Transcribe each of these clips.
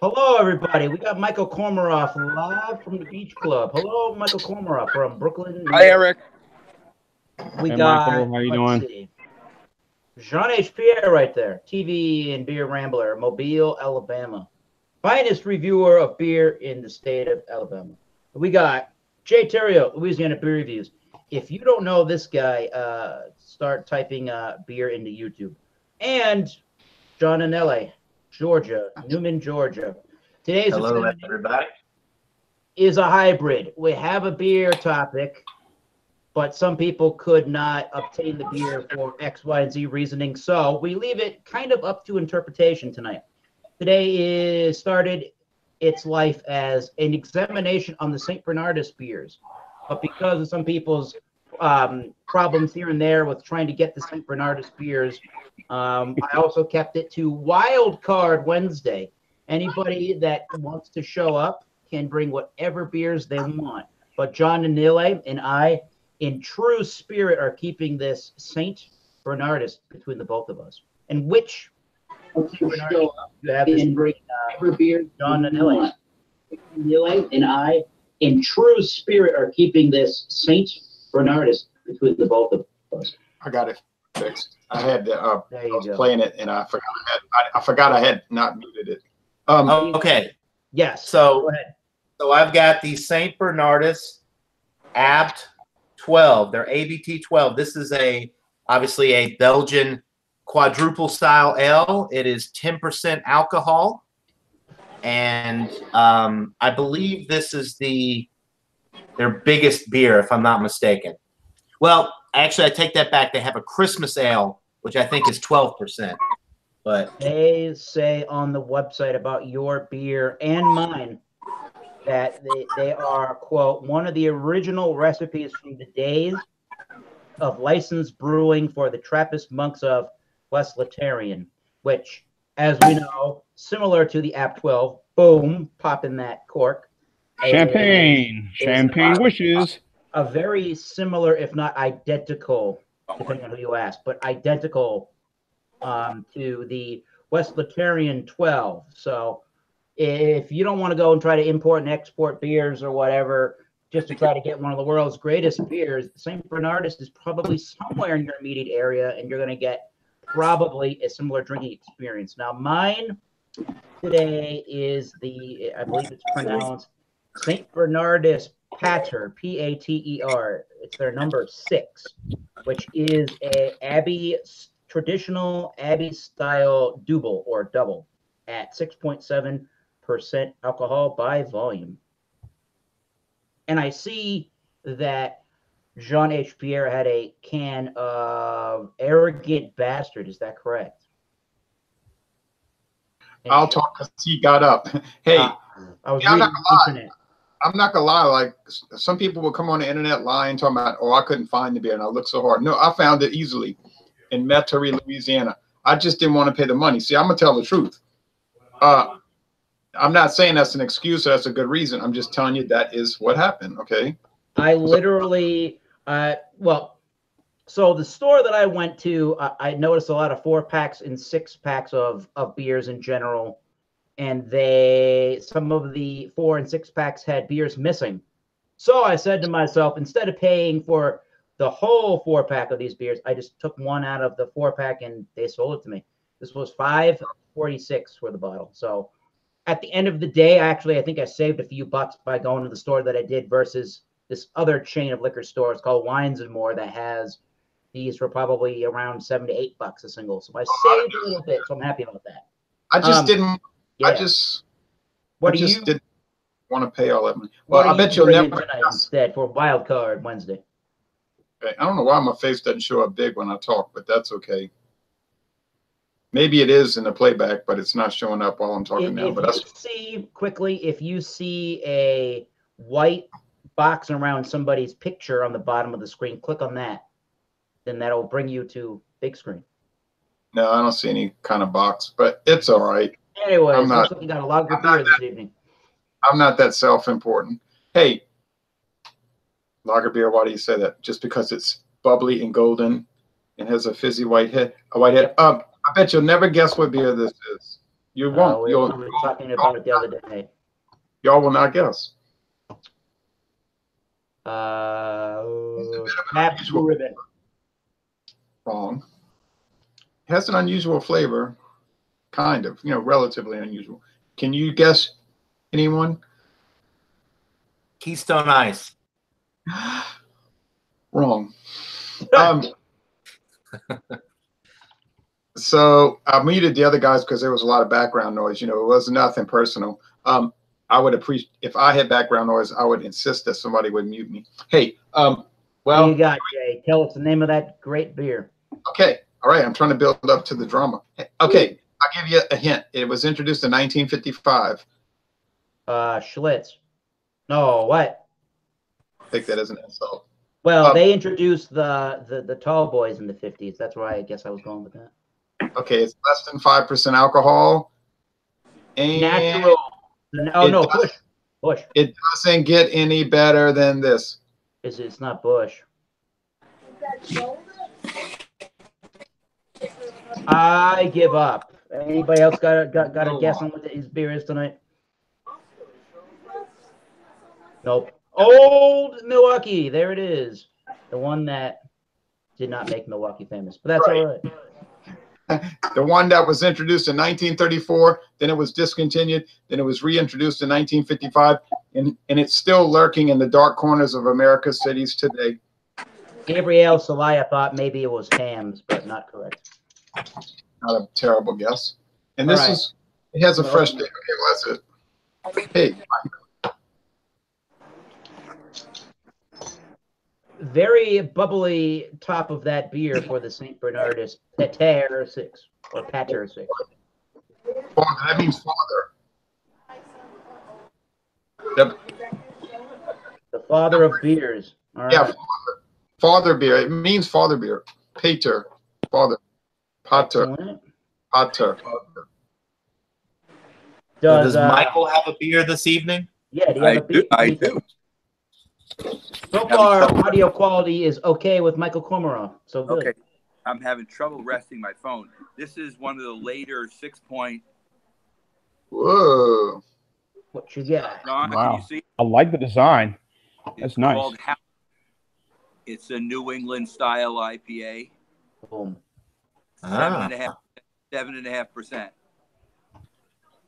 Hello, everybody. We got Michael Kormaroff live from the Beach Club. Hello, Michael Kormaroff from Brooklyn. Hi, Eric. We Hey, got, Michael. How you doing? Jean H. Pierre right there, TV and beer rambler, Mobile, Alabama. Finest reviewer of beer in the state of Alabama. We got Jay Terrio, Louisiana Beer Reviews. If you don't know this guy, start typing beer into YouTube. And John Anelli, Georgia, Newman, Georgia. Today's Hello, everybody. Is a hybrid. We have a beer topic, but some people could not obtain the beer for X, Y, and Z reasoning. So we leave it kind of up to interpretation tonight. Today started its life as an examination on the St. Bernardus beers. But because of some people's problems here and there with trying to get the St. Bernardus beers, I also kept it to Wild Card Wednesday. Anybody that wants to show up can bring whatever beers they want. But John Anile and I, in true spirit, are keeping this St. Bernardus between the both of us. And which St. Bernardus you have this bring beer, John Anile. Anile and I, in true spirit, are keeping this St. Bernardus between the both of us. I got it fixed. I had to, I was go. playing it and I forgot I had not muted it. Okay. Yes. So, go ahead. so I've got the St. Bernardus Abt 12. They're ABT 12. This is obviously a Belgian quadruple style ale. It is 10% alcohol, and I believe this is their biggest beer, if I'm not mistaken. Well, actually, I take that back. They have a Christmas ale, which I think is 12%. But they say on the website about your beer and mine that they are, quote, one of the original recipes from the days of licensed brewing for the Trappist monks of West Lateran, which, as we know, similar to the Abt 12, boom, popping that cork. Champagne wishes. A very similar, if not identical, depending on who you ask, but identical to the West Lateran 12. So if you don't want to go and try to import and export beers or whatever, just to try to get one of the world's greatest beers, St. Bernardus is probably somewhere in your immediate area, and you're going to get probably a similar drinking experience. Now, mine today is I believe it's pronounced St. Bernardus Pater, Pater. It's their number 6, which is a traditional Abbey style double or double at 6.7% alcohol by volume. And I see that Jean H. Pierre had a can of Arrogant Bastard. Is that correct? And I'll talk because he got up. Hey, I was reading the internet. I'm not gonna lie. Like some people will come on the internet lying, talking about, "Oh, I couldn't find the beer," and I looked so hard. No, I found it easily in Metairie, Louisiana. I just didn't want to pay the money. See, I'm gonna tell the truth. I'm not saying that's an excuse or that's a good reason. I'm just telling you that is what happened. Okay. I literally, so the store that I went to, I noticed a lot of 4-packs and 6-packs of beers in general. And some of the 4 and 6-packs had beers missing. So I said to myself, instead of paying for the whole 4-pack of these beers, I just took one out of the 4-pack and they sold it to me. This was $5.46 for the bottle. So at the end of the day, I think I saved a few bucks by going to the store that I did versus this other chain of liquor stores called Wines and More that has these for probably around $7 to $8 a single. So I saved a little bit, so I'm happy about that. I just didn't. Yeah. I just didn't want to pay all that money. Well, What I bet you'll never. Instead for Wild Card Wednesday. Okay. I don't know why my face doesn't show up big when I talk, but that's okay. Maybe it is in the playback, but it's not showing up while I'm talking now. But if you see a white box around somebody's picture on the bottom of the screen, click on that. Then that'll bring you to big screen. No, I don't see any kind of box, but it's all right. Anyways, looks like you got a lot of beer this evening. I'm not that self-important. Hey, lager beer, why do you say that? Just because it's bubbly and golden and has a fizzy white head? I bet you'll never guess what beer this is. You won't. We were talking about it the other day. Y'all will not guess. Pabst Blue Ribbon. Wrong. It has an unusual flavor, kind of. Relatively unusual. Can you guess, anyone? Keystone Ice. Wrong. So I muted the other guys because there was a lot of background noise. It was nothing personal. I would appreciate if I had background noise. I would insist that somebody would mute me. Hey, well, what do you got, Jay? Tell us the name of that great beer. Okay, all right. I'm trying to build up to the drama. Okay, I'll give you a hint. It was introduced in 1955. Schlitz. No, what? Take that as an insult. Well, they introduced the tall boys in the 50s. That's why I guess I was going with that. Okay, it's less than 5% alcohol. And natural. Oh no, Bush. It doesn't get any better than this. It's not Bush. I give up. Anybody else got a guess on what his beer is tonight? Nope. Old Milwaukee. There it is. The one that did not make Milwaukee famous, but that's all right. The one that was introduced in 1934, then it was discontinued, then it was reintroduced in 1955, and it's still lurking in the dark corners of America's cities today. Gabrielle Salaya thought maybe it was Hams, but not correct. Not a terrible guess. And this it has a fresh date. Okay, well, that's it. Hey. Very bubbly top of that beer for the St. Bernardus Pater 6 or Pater 6. That means father. Yep. The father of beers. All right. Yeah, father beer. It means father beer. Pater, father. Pater. Pater. Does Michael have a beer this evening? Yeah, do you have a beer? I do. So far, audio quality is okay with Michael Komarov. So good. Okay. I'm having trouble resting my phone. This is one of the later 6-point. Whoa. What you got? Wow. Can you see? I like the design. That's nice. It's a New England style IPA. Boom. 7.5%.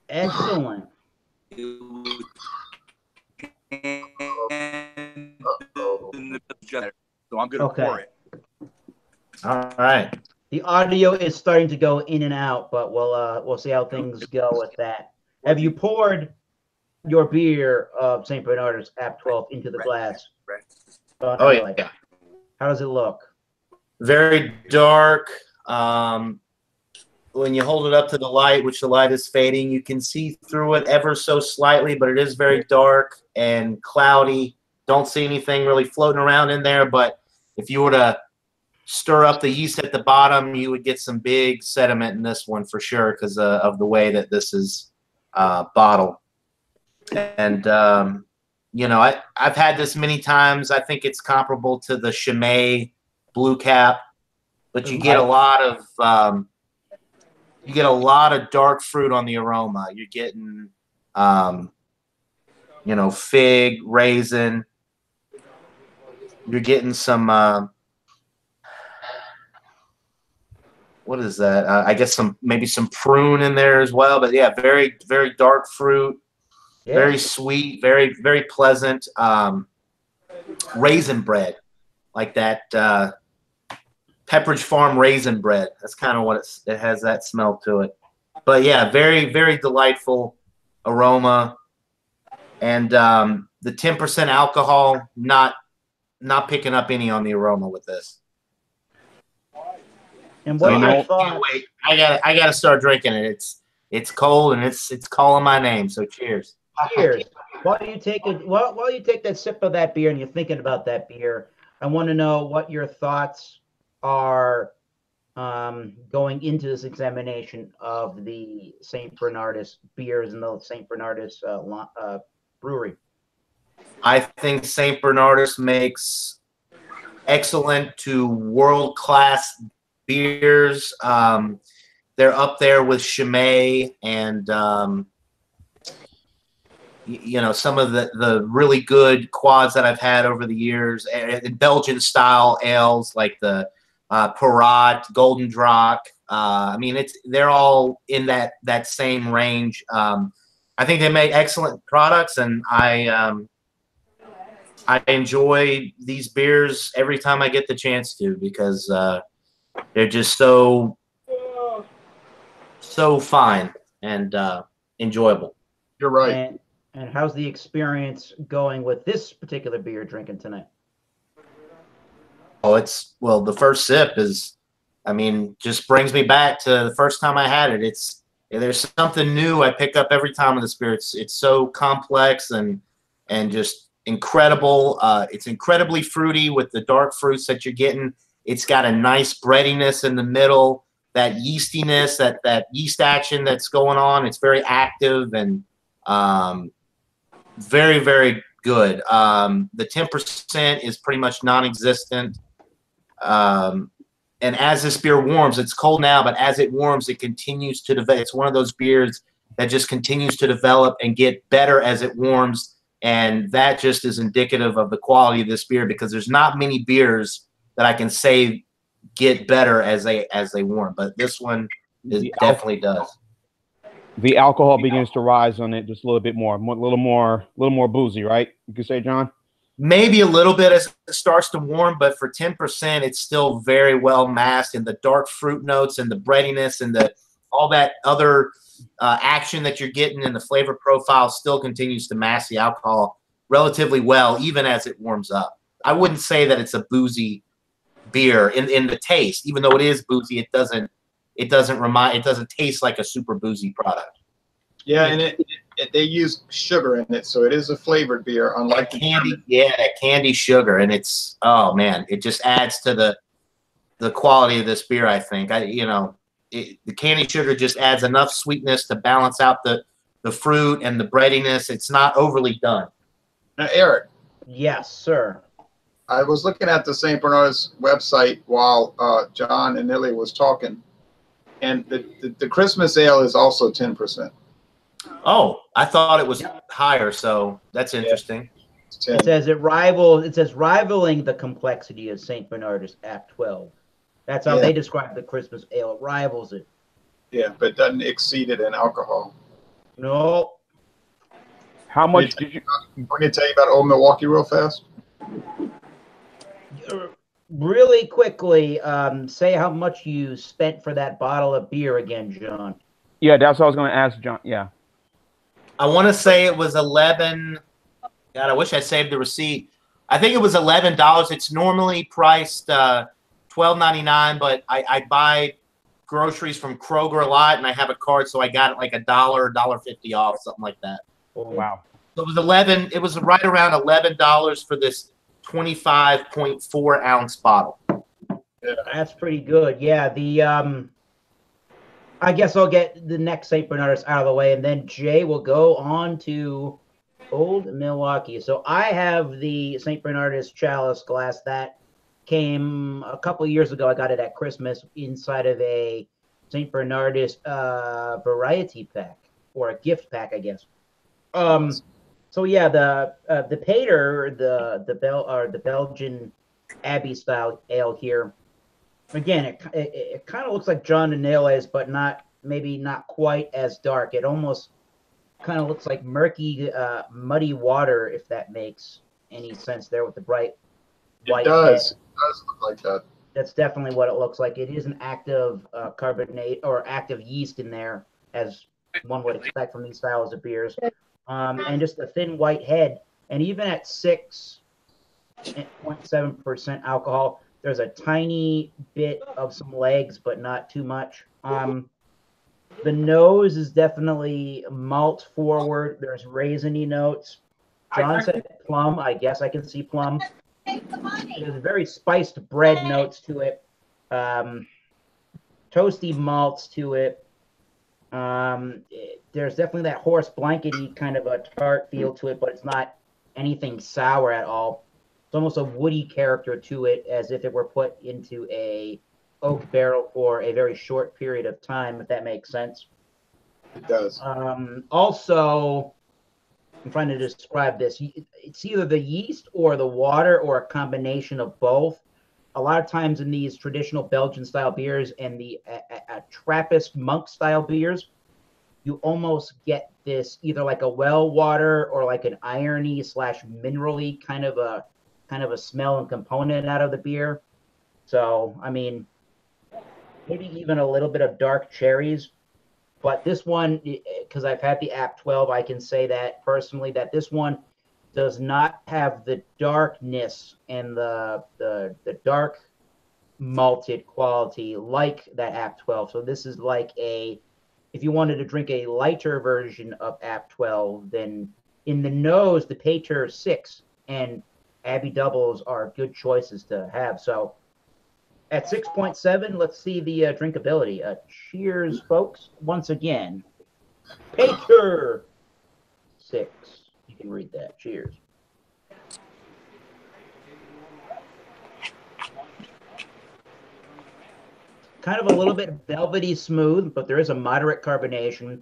Excellent. So I'm going to pour it. All right. The audio is starting to go in and out, but we'll see how things go with that. Have you poured your beer of St. Bernardus App 12 into the glass? Oh yeah. How does it look? Very dark. When you hold it up to the light, which the light is fading, you can see through it ever so slightly, but it is very dark and cloudy. Don't see anything really floating around in there, but if you were to stir up the yeast at the bottom, you would get some big sediment in this one for sure because of the way that this is bottled. And, I've had this many times. I think it's comparable to the Chimay Blue Cap, but you get a lot of dark fruit on the aroma. You're getting, fig, raisin. You're getting some, what is that? I guess maybe some prune in there as well. But yeah, very, very dark fruit, very sweet, very, very pleasant. Raisin bread, like that Pepperidge Farm raisin bread. That's kind of what it has, that smell to it. But yeah, very, very delightful aroma. And the 10% alcohol, not picking up any on the aroma with this. And what are your thoughts? Can't wait. I gotta start drinking it. It's cold and it's calling my name. So cheers. Cheers. While you take that sip of that beer and you're thinking about that beer, I want to know what your thoughts are going into this examination of the St. Bernardus beers and the St. Bernardus brewery. I think St. Bernardus makes excellent to world-class beers. they're up there with Chimay and you know, some of the really good quads that I've had over the years, and Belgian style ales like the Parat, Golden Drac. I mean, they're all in that same range. I think they make excellent products, and I enjoy these beers every time I get the chance to, because they're just so fine and enjoyable. You're right. And how's the experience going with this particular beer you're drinking tonight? Oh, well, the first sip is, I mean, just brings me back to the first time I had it. There's something new I pick up every time with this beer. It's so complex and just incredible. It's incredibly fruity with the dark fruits that you're getting. It's got a nice breadiness in the middle, that yeastiness, that yeast action that's going on. It's very active and very, very good. The 10% is pretty much non-existent. And as this beer warms, it's cold now, but as it warms, it continues to develop. It's one of those beers that just continues to develop and get better as it warms. And that just is indicative of the quality of this beer, because there's not many beers that I can say get better as they warm. But this one definitely does. The alcohol begins to rise on it just a little bit more, a little more boozy, right? You could say, John? Maybe a little bit as it starts to warm, but for 10%, it's still very well masked, and the dark fruit notes and the breadiness and all that other action that you're getting in the flavor profile still continues to mask the alcohol relatively well, even as it warms up. I wouldn't say that it's a boozy beer in the taste, even though it is boozy. It doesn't taste like a super boozy product. Yeah, and they use sugar in it, so it is a flavored beer, unlike that candy. Yeah, that candy sugar, and it's, oh man, it just adds to the quality of this beer. I think the candy sugar just adds enough sweetness to balance out the fruit and the breadiness. It's not overly done. Now, Eric. Yes, sir. I was looking at the St. Bernardus website while John and Nilly was talking, and the Christmas ale is also 10%. Oh, I thought it was higher, so that's interesting. It says rivaling the complexity of St. Bernardus Act 12. That's how they describe the Christmas ale. It rivals it. Yeah, but doesn't exceed it in alcohol. No. How much did you? I'm going to tell you about Old Milwaukee real fast. Really quickly, say how much you spent for that bottle of beer again, John. Yeah, that's what I was going to ask, John. Yeah. I want to say it was 11. God, I wish I saved the receipt. I think it was $11. It's normally priced $12.99, but I buy groceries from Kroger a lot, and I have a card, so I got it like $1, $1.50 off, something like that. Oh, wow. So it was 11. It was right around $11 for this 25.4 ounce bottle. Yeah. That's pretty good. Yeah, I guess I'll get the next St. Bernardus out of the way, and then Jay will go on to Old Milwaukee. So I have the St. Bernardus chalice glass that came a couple years ago. I got it at Christmas inside of a St. Bernardus variety pack, or a gift pack, I guess. So yeah, the Pater, the Belgian Abbey style ale here. Again, it kind of looks like John and Ales, but maybe not quite as dark. It almost kind of looks like murky, muddy water, if that makes any sense there with the bright white. It does. It does look like that. That's definitely what it looks like. It is an active carbonate or active yeast in there, as one would expect from these styles of beers. And just a thin white head. And even at 6.7% alcohol, there's a tiny bit of some legs, but not too much. The nose is definitely malt forward. There's raisiny notes. John said plum. I guess I can see plum. There's very spiced bread notes to it. Toasty malts to it. There's definitely that horse blankety kind of a tart feel to it, but it's not anything sour at all. It's almost a woody character to it, as if it were put into a oak barrel for a very short period of time, if that makes sense. It does. Also, I'm trying to describe this. It's either the yeast or the water or a combination of both. A lot of times in these traditional Belgian style beers and the Trappist monk style beers, you almost get this either like a well water or like an irony / minerally kind of a smell and component out of the beer. So, I mean, maybe even a little bit of dark cherries. But this one, because I've had the App 12, I can say that personally that this one does not have the darkness and the dark malted quality like that App 12. So this is like if you wanted to drink a lighter version of App 12, then in the nose, the Pater 6 and Abbey Doubles are good choices to have. So at 6.7, let's see the drinkability. Cheers, folks. Once again, Pater 6. You can read that. Cheers. Kind of a little bit velvety smooth, but there is a moderate carbonation,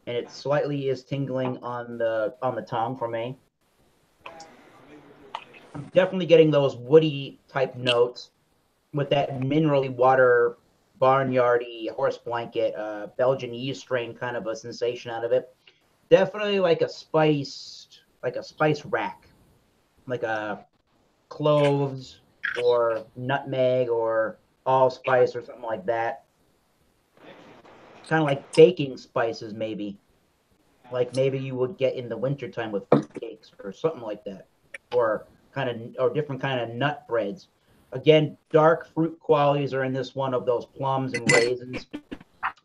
and it slightly is tingling on the tongue for me. I'm definitely getting those woody type notes with that minerally water, barnyardy, horse blanket, Belgian yeast strain kind of a sensation out of it. Definitely like a spice rack, like a cloves or nutmeg or allspice or something like that. Kind of like baking spices, maybe. Like maybe you would get in the wintertime with fruit cakes or something like that, or different kind of nut breads. Again, dark fruit qualities are in this one of those plums and raisins.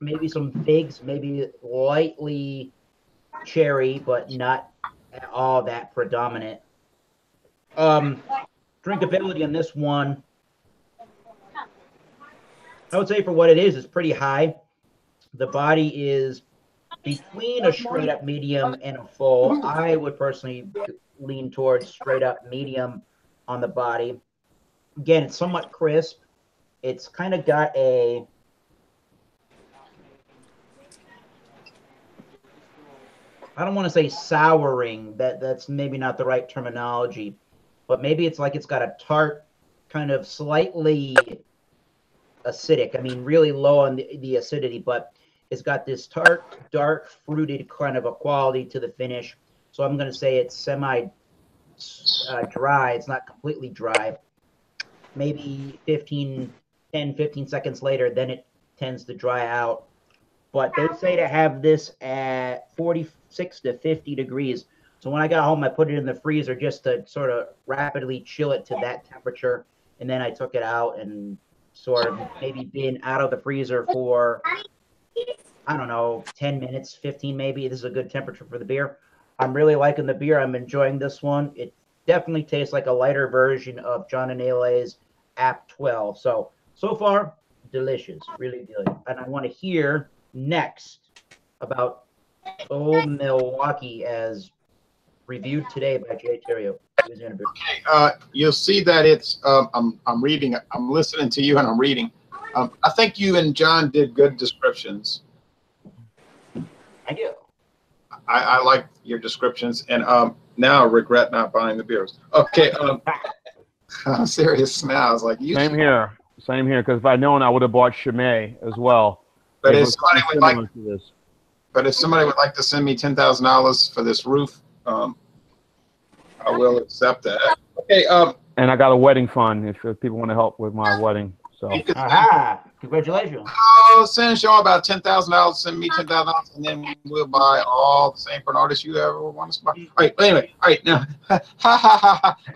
Maybe some figs, maybe lightly cherry, but not at all that predominant. Drinkability on this one, I would say for what it is, it's pretty high. The body is between a straight up medium and a full. I would personally lean towards straight up medium on the body. Again, it's somewhat crisp. It's kind of got a I don't want to say souring. That's maybe not the right terminology, but maybe it's like it's got a tart, kind of slightly acidic. I mean, really low on the acidity, but it's got this tart, dark, fruited kind of a quality to the finish. So I'm going to say it's semi dry. It's not completely dry. Maybe 10, 15 seconds later, then it tends to dry out. But they say to have this at 46 to 50 degrees. So when I got home, I put it in the freezer just to sort of rapidly chill it to that temperature. And then I took it out and sort of maybe been out of the freezer for, I don't know, 10 minutes, 15 maybe. This is a good temperature for the beer. I'm really liking the beer. I'm enjoying this one. It definitely tastes like a lighter version of John and Ale's App 12. So far, delicious, really good. And I want to hear next about Old Milwaukee as reviewed today by Jay Terrio. Okay, you'll see that it's I'm reading. I'm listening to you and I'm reading. I think you and John did good descriptions. Thank you. I like your descriptions, and now I regret not buying the beers. Okay, I'm serious now. I was like, you. Same here. Because if I'd known, I would have bought Chimay as well. But if somebody would like to send me $10,000 for this roof, I will accept that. Okay. And I got a wedding fund if people want to help with my wedding. So. Congratulations. Oh, send Sean about $10,000. Send me $10,000, and then we'll buy all the St. Bernardus you ever want to buy. All right. Anyway. All right. Now. All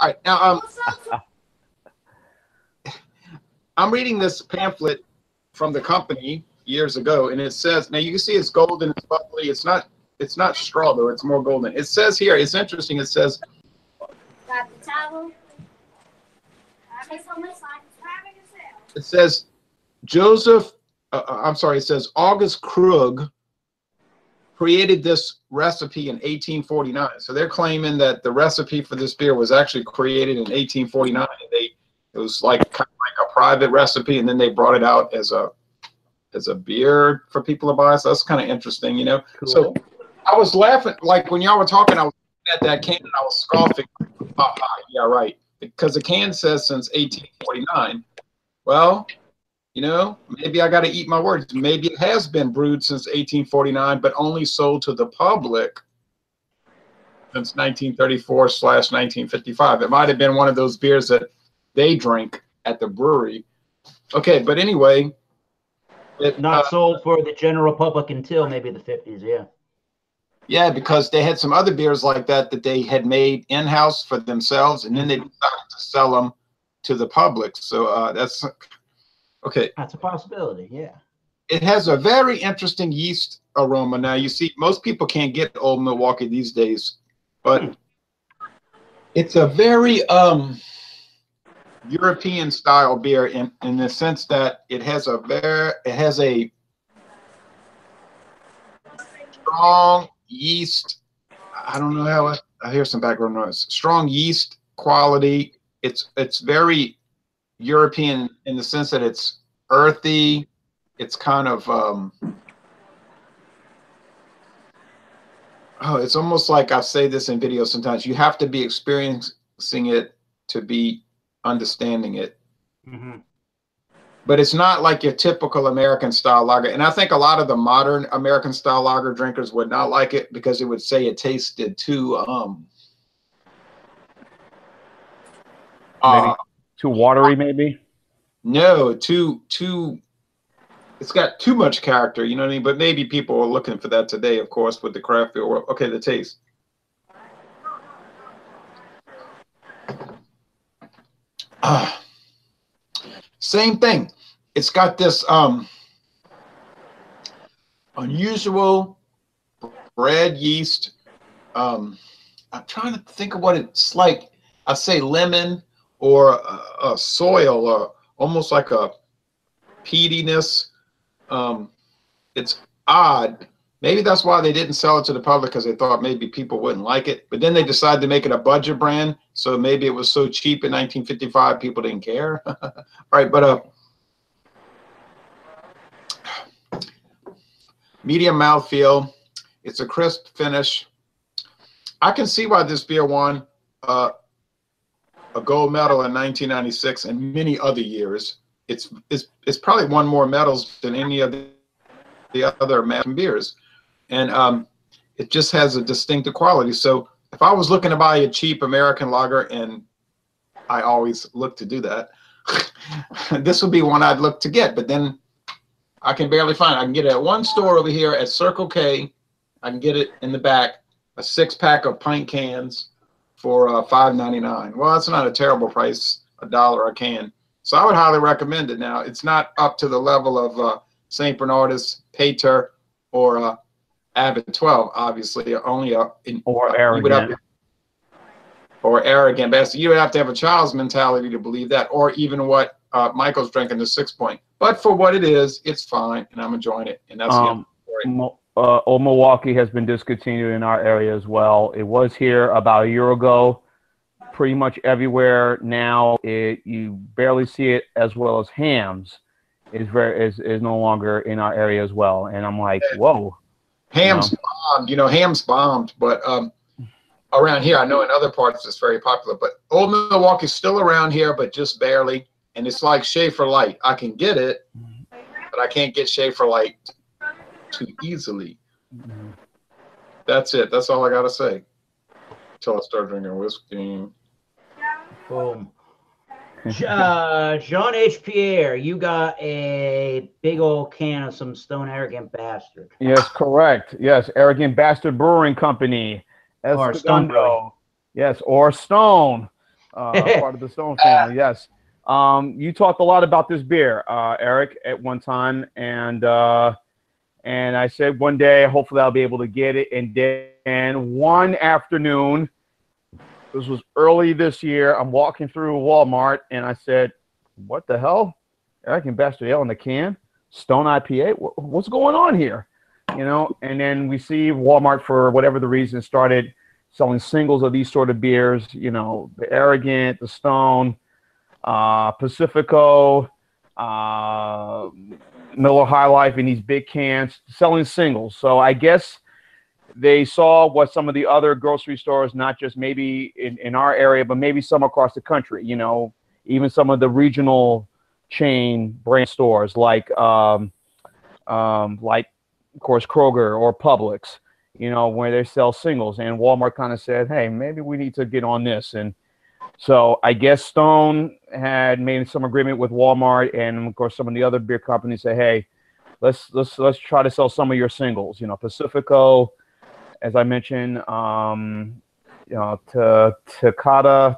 right. Now. I'm reading this pamphlet from the company years ago, and it says, now you can see it's golden, it's bubbly. It's not straw though. It's more golden. It says here. It's interesting. It says. It says Joseph. It says August Krug created this recipe in 1849. So they're claiming that the recipe for this beer was actually created in 1849. It was like kind of like a private recipe, and then they brought it out as a beer for people to buy. So that's kind of interesting, you know. Cool. So I was laughing, like when y'all were talking, I was looking at that can and I was scoffing. Yeah, right. Because the can says since 1849. Well, you know, maybe I got to eat my words. Maybe it has been brewed since 1849, but only sold to the public since 1934/1955. It might have been one of those beers that they drink at the brewery. Okay, but anyway. Not sold for the general public until maybe the 50s, yeah. Yeah, because they had some other beers like that they had made in-house for themselves, and then they decided to sell them to the public. So that's okay. That's a possibility, yeah. It has a very interesting yeast aroma. Now, you see, most people can't get Old Milwaukee these days, but it's a very European style beer in the sense that it has a strong yeast. I don't know how I hear some background noise. Strong yeast quality. It's very European in the sense that it's earthy. It's kind of it's almost like I say this in videos sometimes. You have to be experiencing it to be understanding it. Mm-hmm. But it's not like your typical American style lager. And I think a lot of the modern American style lager drinkers would not like it because it would say it tasted too maybe too watery, maybe. No, too it's got too much character, you know what I mean? But maybe people are looking for that today, of course, with the craft beer world. Okay, the taste. Same thing. It's got this unusual red yeast. I'm trying to think of what it's like. I say lemon or a soil, or almost like a peatiness. It's odd. Maybe that's why they didn't sell it to the public, because they thought maybe people wouldn't like it. But then they decided to make it a budget brand. So maybe it was so cheap in 1955, people didn't care. Right, but medium mouthfeel. It's a crisp finish. I can see why this beer won a gold medal in 1996 and many other years. It's probably won more medals than any of the other American beers. And it just has a distinctive quality. So if I was looking to buy a cheap American lager, and I always look to do that, this would be one I'd look to get. But then I can barely find it. I can get it at one store over here at Circle K. I can get it in the back, a 6-pack of pint cans for $5.99. Well, that's not a terrible price, $1 a can. So I would highly recommend it. Now, it's not up to the level of St. Bernardus, Pater, or Abbott 12, obviously. Only or arrogant. Or arrogant. But you would have to have a child's mentality to believe that, or even what Michael's drinking, the 6-point. But for what it is, it's fine, and I'm enjoying it. And that's the end of the story. Old Milwaukee has been discontinued in our area as well. It was here about a year ago. Pretty much everywhere now, you barely see it, as well as Hams is no longer in our area as well. And I'm like, whoa. Hams bombed, Hams bombed, but around here, I know in other parts it's very popular. But Old Milwaukee's still around here, but just barely. And it's like Schaefer Light. I can get it, but I can't get Schaefer Light too easily. That's it. That's all I got to say until I start drinking whiskey. Boom. Jean H. Pierre, you got a big old can of some Stone Arrogant Bastard. Yes, correct. Yes, Arrogant Bastard Brewing Company. Or Stone Brewing. Yes, or Stone. Part of the Stone family, yes. You talked a lot about this beer, Eric, at one time, and I said one day, hopefully I'll be able to get it. And then one afternoon, this was early this year, I'm walking through Walmart, and I said, what the hell? Arrogant Bastard Ale in the can? Stone IPA? What's going on here? And then we see Walmart, for whatever the reason, started selling singles of these sort of beers, the Arrogant, the Stone. Pacifico, Miller High Life in these big cans, selling singles. So I guess they saw what some of the other grocery stores, not just maybe in our area, but maybe some across the country, you know, even some of the regional chain brand stores like of course, Kroger or Publix, you know, where they sell singles. And Walmart kind of said, hey, maybe we need to get on this. And so I guess Stone had made some agreement with Walmart, and of course some of the other beer companies say, hey, let's try to sell some of your singles. You know, Pacifico, as I mentioned, you know, Tecate,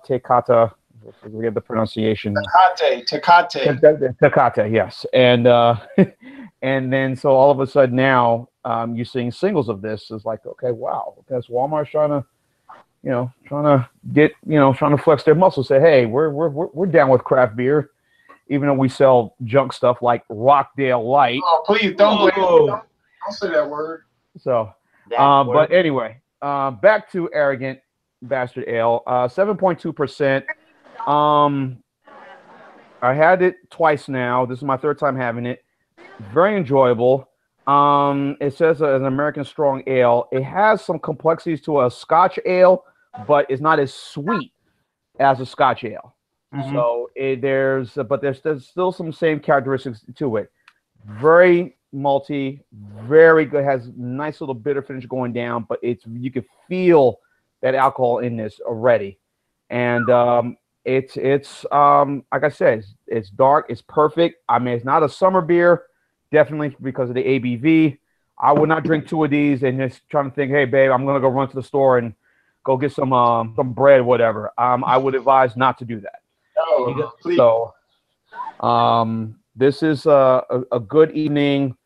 forget the pronunciation. Tecate, yes. And and then so all of a sudden now you're seeing singles of this. Is like, okay, wow, because Walmart's trying to get, you know, trying to flex their muscles. Say, hey, we're down with craft beer, even though we sell junk stuff like Rockdale Light. Oh, please don't say that word. So, but anyway, back to Arrogant Bastard Ale, 7.2%. I had it twice now. This is my third time having it. Very enjoyable. It says an American strong ale. It has some complexities to a Scotch ale, but it's not as sweet as a Scotch ale. Mm-hmm. So there's still some same characteristics to it. Very malty, very good. Has nice little bitter finish going down, but you can feel that alcohol in this already. And it's like I said, it's dark, it's perfect. I mean, it's not a summer beer, definitely because of the ABV. I would not drink two of these and just trying to think, hey, babe, I'm gonna go run to the store and go get some bread, whatever. I would advise not to do that. Oh, please. So, this is a good evening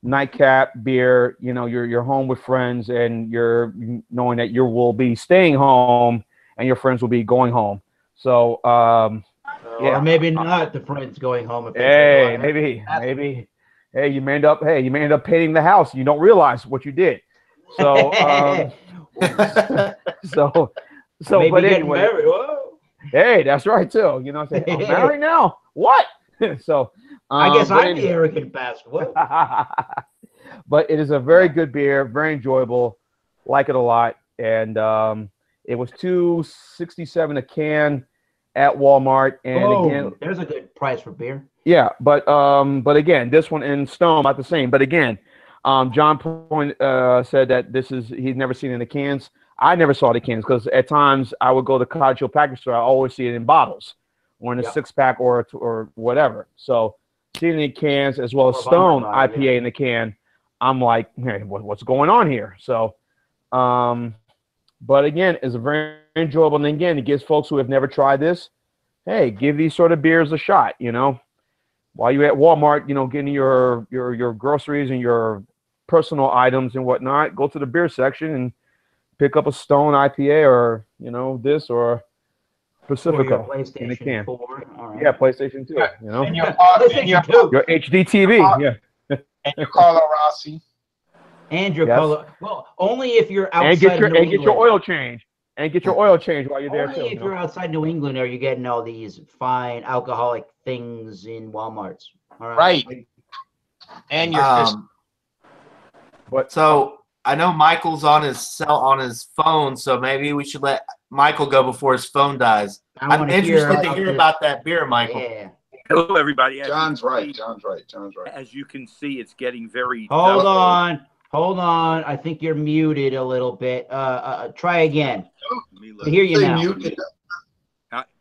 nightcap beer. You know, you're home with friends, and you're knowing that you will be staying home, and your friends will be going home. So, yeah, or maybe not the friends going home. Hey, maybe. Hey, you may end up painting the house. You don't realize what you did. So, maybe but getting anyway. married. Whoa. Hey, that's right too. You know what I'm saying? I'm married now. What? So I guess I'm the arrogant bastard. What? But it is a very good beer, very enjoyable. Like it a lot. And it was $2.67 a can at Walmart. And again, there's a good price for beer. Yeah, but again, this one in Stone about the same. But again, John Point said that he's never seen it in the cans. I never saw the cans because at times I would go to the Cottage Hill package store. I always see it in bottles or in a 6-pack or whatever. So seeing it in cans as well as Stone IPA in the can, I'm like, hey, what's going on here? So, but again, it's a very enjoyable. And again, it gives folks who have never tried this, hey, give these sort of beers a shot. You know, while you're at Walmart, you know, getting your groceries and your personal items and whatnot, go to the beer section and pick up a Stone IPA or, you know, this or Pacifico in a can. 4. All right. Yeah, PlayStation 2, you know. And your HD TV, yeah. And your Carlo Rossi. And your color. Well, only if you're outside and get your oil change. And get your oil change while you're there only too. If you're outside New England, are you getting all these fine alcoholic things in Walmarts? All right. Right. And your fish. But So I know Michael's on his phone, so maybe we should let Michael go before his phone dies. I'm interested to hear about that beer, Michael. Yeah. Hello, everybody. John's right. As you can see, it's getting very. Hold on. I think you're muted a little bit. Try again. I hear you now.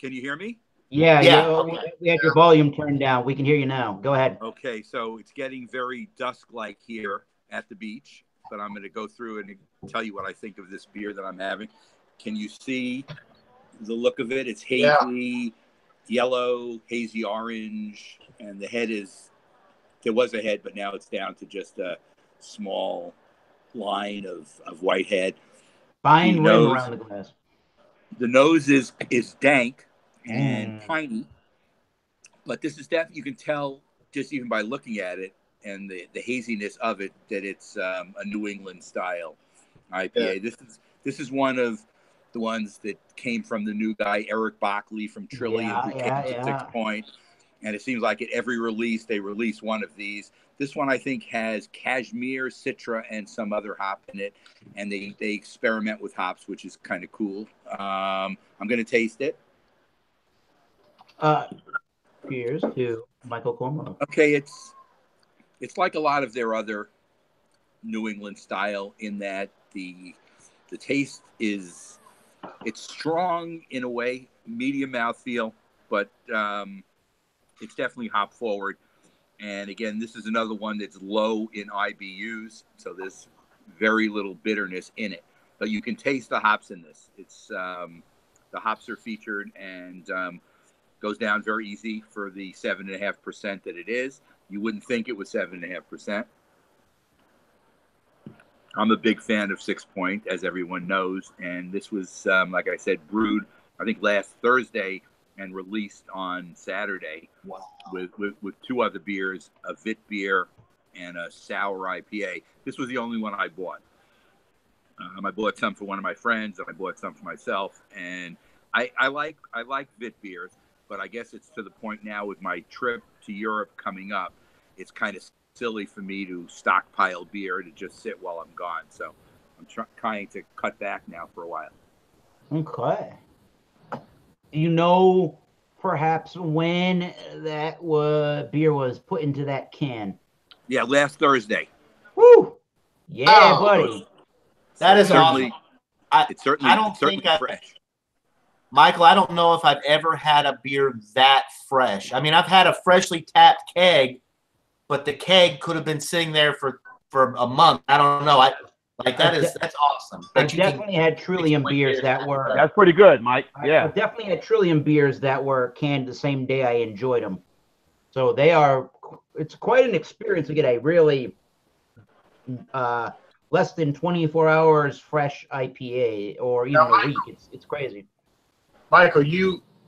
Can you hear me? Yeah. Okay. We had your volume turned down. We can hear you now. Go ahead. Okay, so it's getting very dusk-like here at the beach, but I'm going to go through and tell you what I think of this beer that I'm having. Can you see the look of it? It's hazy yellow, hazy orange, and the head there was a head, but now it's down to just a small line of white head. Fine rim around the glass. The nose is dank and piney, but this is definitely, you can tell just even by looking at it and the haziness of it that it's a New England style IPA. Yeah. This is one of the ones that came from the new guy, Eric Bockley from Trillium, who came to 6 Point. And it seems like at every release, they release one of these. This one, I think, has cashmere, citra, and some other hop in it. And they experiment with hops, which is kind of cool. I'm going to taste it. Cheers to Michael Cornwell. Okay, it's like a lot of their other New England style in that the taste is, it's strong in a way, medium mouthfeel, but it's definitely hop forward. And again, this is another one that's low in IBUs, so there's very little bitterness in it. But you can taste the hops in this. It's the hops are featured and goes down very easy for the 7.5% that it is. You wouldn't think it was 7.5%. I'm a big fan of 6 Point, as everyone knows, and this was, like I said, brewed, I think, last Thursday and released on Saturday. Wow. with 2 other beers, a Vit beer and a sour IPA. This was the only one I bought. I bought some for one of my friends, and I bought some for myself. And I like Vit beers, but I guess it's to the point now with my trip to Europe coming up, it's kind of silly for me to stockpile beer to just sit while I'm gone. So I'm trying to cut back now for a while. Okay. Do you know perhaps when that beer was put into that can? Yeah, last Thursday. Woo! Yeah, buddy. That is certainly awesome. It's certainly fresh. Michael, I don't know if I've ever had a beer that fresh. I mean, I've had a freshly tapped keg, but the keg could have been sitting there for a month. I don't know. That's awesome. I definitely had Trillium beers that were. That's pretty good, Mike. Yeah. I definitely had Trillium beers that were canned the same day I enjoyed them. So they are. It's quite an experience to get a really less than 24 hours fresh IPA or even a week. It's crazy. Michael,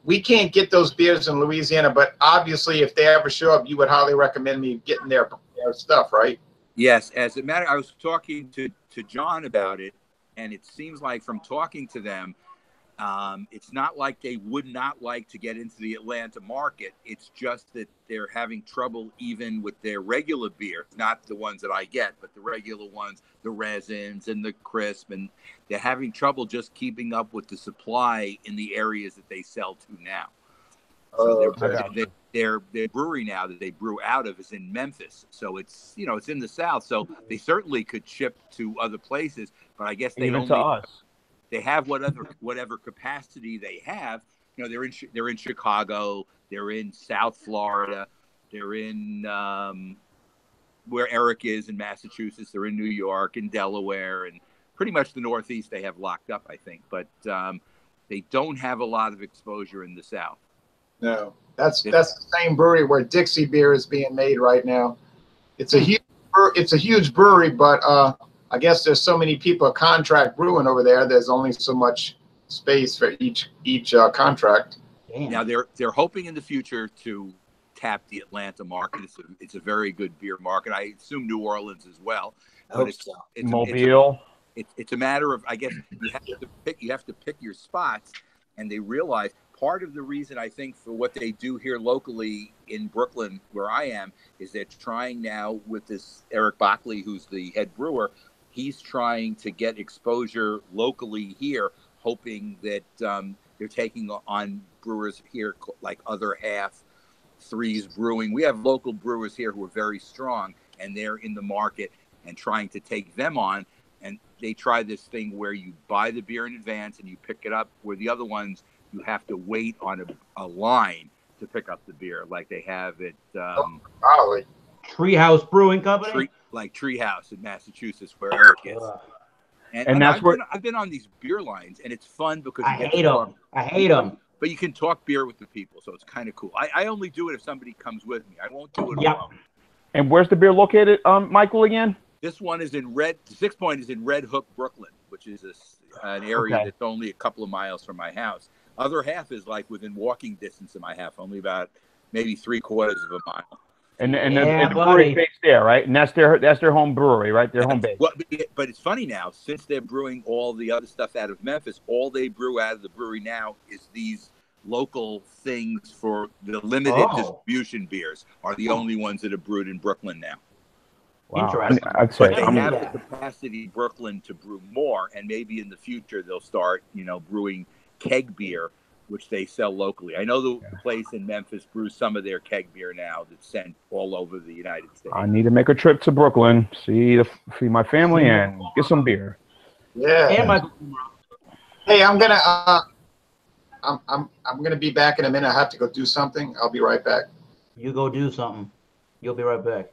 we can't get those beers in Louisiana, but obviously if they ever show up, you would highly recommend me getting their stuff, right? Yes, as a matter, I was talking to John about it, and it seems like from talking to them, it's not like they would not like to get into the Atlanta market. It's just that they're having trouble even with their regular beers, not the ones that I get, but the regular ones, the resins and the crisp, and they're having trouble just keeping up with the supply in the areas that they sell to now. So their brewery now that they brew out of is in Memphis, so it's it's in the South, so they certainly could ship to other places, but I guess they even only to us. They have whatever capacity they have. They're in Chicago, they're in South Florida, they're in where Eric is in Massachusetts, they're in New York and Delaware, and pretty much the Northeast they have locked up, I think. But they don't have a lot of exposure in the South. No, that's the same brewery where Dixie beer is being made right now. It's a huge brewery, but I guess there's so many people contract brewing over there. There's only so much space for each contract. Damn. Now they're hoping in the future to tap the Atlanta market. It's a very good beer market. I assume New Orleans as well. It's Mobile. It's a matter of, I guess, you have to pick your spots, and they realize part of the reason I think for what they do here locally in Brooklyn, where I am, is they're trying now with this Eric Bockley, who's the head brewer. He's trying to get exposure locally here, hoping that they're taking on brewers here like Other Half, Threes Brewing. We have local brewers here who are very strong, and they're in the market and trying to take them on. And they try this thing where you buy the beer in advance and you pick it up, where the other ones you have to wait on a line to pick up the beer, like they have at Treehouse Brewing Company, like Treehouse in Massachusetts, where Eric is. And that's where I've been on these beer lines, and it's fun because I hate them. But you can talk beer with the people, so it's kind of cool. I only do it if somebody comes with me. I won't do it alone. And where's the beer located, Michael, again? This one is in 6 Point is in Red Hook, Brooklyn, which is an area that's only a couple of miles from my house. Other Half is like within walking distance of my house, only about maybe 3/4 of a mile. And Yeah, the brewery buddy. based there, right? And that's their home brewery, right? Their home base. Well, but it's funny now, since they're brewing all the other stuff out of Memphis, all they brew out of the brewery now is these local things for the limited distribution beers are the only ones that are brewed in Brooklyn now. Wow. Interesting. I'd say But they I'm- have yeah. the capacity in Brooklyn to brew more, and maybe in the future they'll start, brewing keg beer, which they sell locally. I know the place in Memphis brews some of their keg beer now that's sent all over the United States. I need to make a trip to Brooklyn, see my family, and get some beer. Yeah. And my Hey, I'm gonna be back in a minute. I have to go do something. I'll be right back. You go do something. You'll be right back.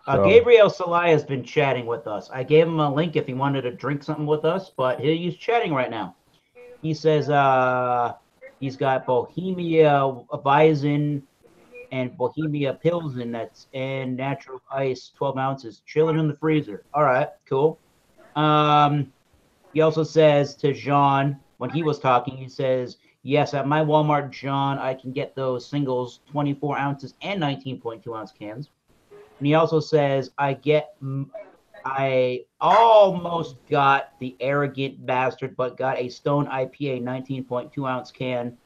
So- Gabriel Salai has been chatting with us. I gave him a link if he wanted to drink something with us, but he's chatting right now. He says he's got Bohemia Weizen and Bohemia Pilsen and natural ice, 12 ounces, chilling in the freezer. All right, cool. He also says to Jean, when he was talking, he says, yes, at my Walmart, John, I can get those singles, 24 ounces and 19.2 ounce cans. And he also says, I almost got the arrogant bastard, but got a Stone IPA 19.2 ounce can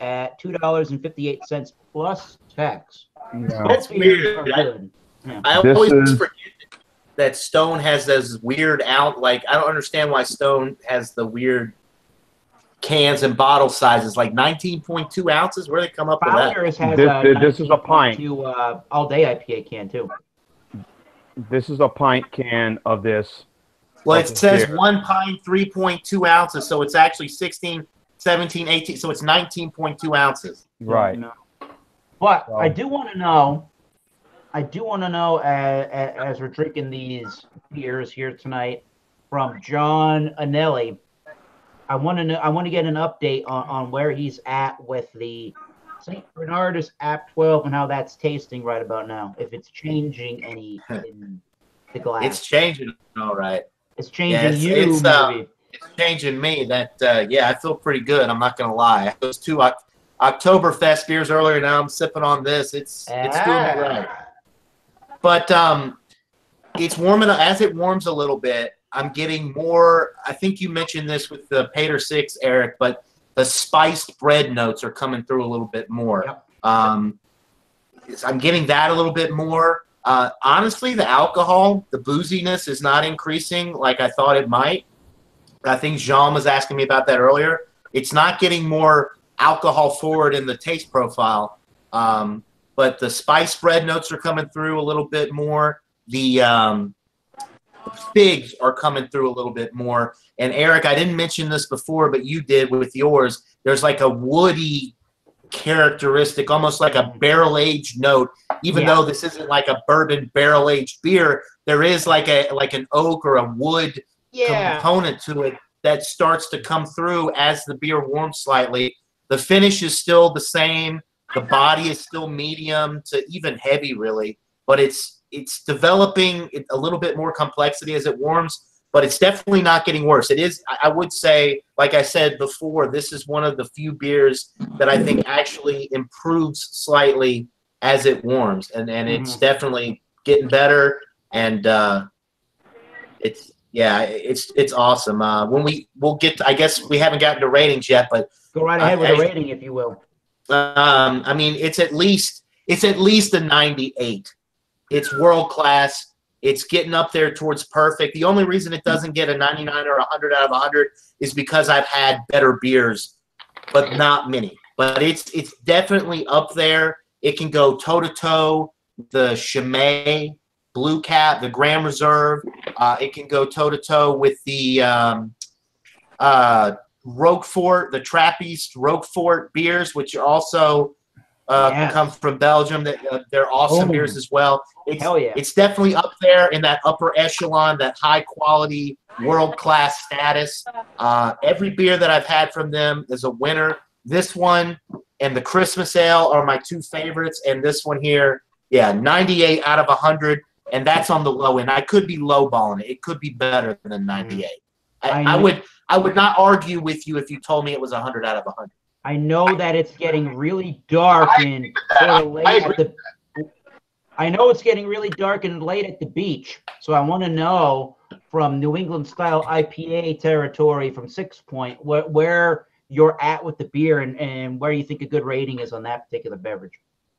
at $2.58 plus tax. Yeah. That's weird. I always forget that Stone has those weird I don't understand why Stone has the weird cans and bottle sizes, like 19.2 ounces. Where do they come up with that? Founders has This is a pint. All day IPA can too. This is a pint can of this. Well, it says 1 pint, 3.2 ounces. So it's actually 16, 17, 18. So it's 19.2 ounces. Right. But I do want to know. As we're drinking these beers here tonight from John Anelli, I want to get an update on where he's at with the St. Bernardus App 12 and how that's tasting right about now. If it's changing any in the glass. It's changing, all right. It's changing It's maybe. It's changing me. I feel pretty good. I'm not gonna lie. Those two Oktoberfest beers earlier. Now I'm sipping on this. It's doing me right. But it's warming up. As it warms a little bit, I'm getting more. I think you mentioned this with the Pater 6, Eric, but the spiced bread notes are coming through a little bit more. Yep. I'm getting that a little bit more. Honestly, the alcohol, the booziness is not increasing like I thought it might. I think Jean was asking me about that earlier. It's not getting more alcohol forward in the taste profile, but the spice bread notes are coming through a little bit more. The figs are coming through a little bit more. And Eric, I didn't mention this before, but you did with yours. There's like a woody characteristic, almost like a barrel-aged note. Even though this isn't like a bourbon barrel-aged beer, there is like an oak or a wood component to it that starts to come through as the beer warms slightly. The finish is still the same. The body is still medium to even heavy, really. But it's developing a little bit more complexity as it warms, but it's definitely not getting worse. It is, I would say, like I said before, this is one of the few beers that I think actually improves slightly as it warms, and it's definitely getting better, and it's awesome. We'll get to, I guess we haven't gotten to ratings yet, but go right ahead with the rating, if you will. I mean, it's at least a 98. It's world class. It's getting up there towards perfect. The only reason it doesn't get a 99 or 100 out of 100 is because I've had better beers, but not many. But it's definitely up there. It can go toe-to-toe. The Chimay Blue Cap, the Grand Reserve. It can go toe-to-toe with the Roquefort, the Trappist Roquefort beers, which are also come from Belgium. They're awesome beers as well. It's definitely up there in that upper echelon, that high quality, world class status. Every beer that I've had from them is a winner. This one and the Christmas Ale are my two favorites, and this one here, 98 out of 100, and that's on the low end. I could be lowballing it. It could be better than 98. I would not argue with you if you told me it was 100 out of 100. I know that it's getting really dark and sort of late at the. I know it's getting really dark and late at the beach, so I want to know from New England style IPA territory from 6 Point where you're at with the beer and where you think a good rating is on that particular beverage.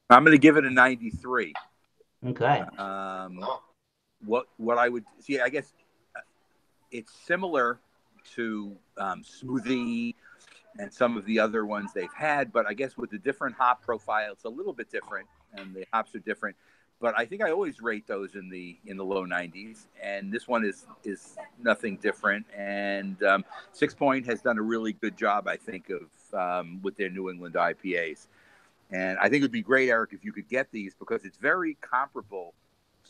I'm going to give it a 93. Okay. What I would see, I guess it's similar to Smoothie and some of the other ones they've had, but I guess with the different hop profile, it's a little bit different, and the hops are different. But I think I always rate those in the low 90s, and this one is nothing different. And 6 Point has done a really good job, I think, of with their New England IPAs. And I think it would be great, Eric, if you could get these, because it's very comparable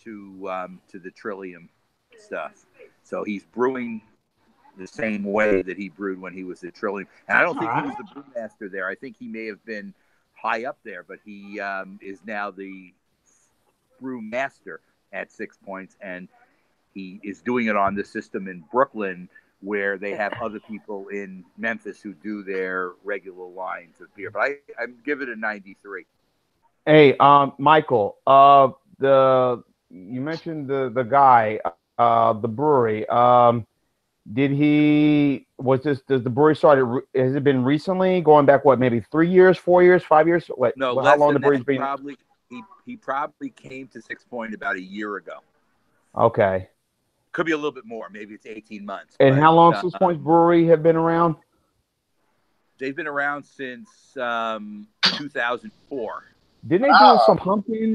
to the Trillium stuff. So he's brewing the same way that he brewed when he was at Trillium. And I don't think he was the brewmaster there. I think he may have been high up there, but he is now the brewmaster at 6 Points, and he is doing it on the system in Brooklyn, where they have other people in Memphis who do their regular lines of beer. But I give it a 93. Hey, Michael, you mentioned the guy, the brewery. Does the brewery started, has it been recently, going back, what, maybe 3 years, 4 years, 5 years? What, No, how long the brewery's been? He probably came to 6 Point about a year ago. Okay. Could be a little bit more. Maybe it's 18 months. And how long 6 Points Brewery have been around? They've been around since 2004. Didn't they do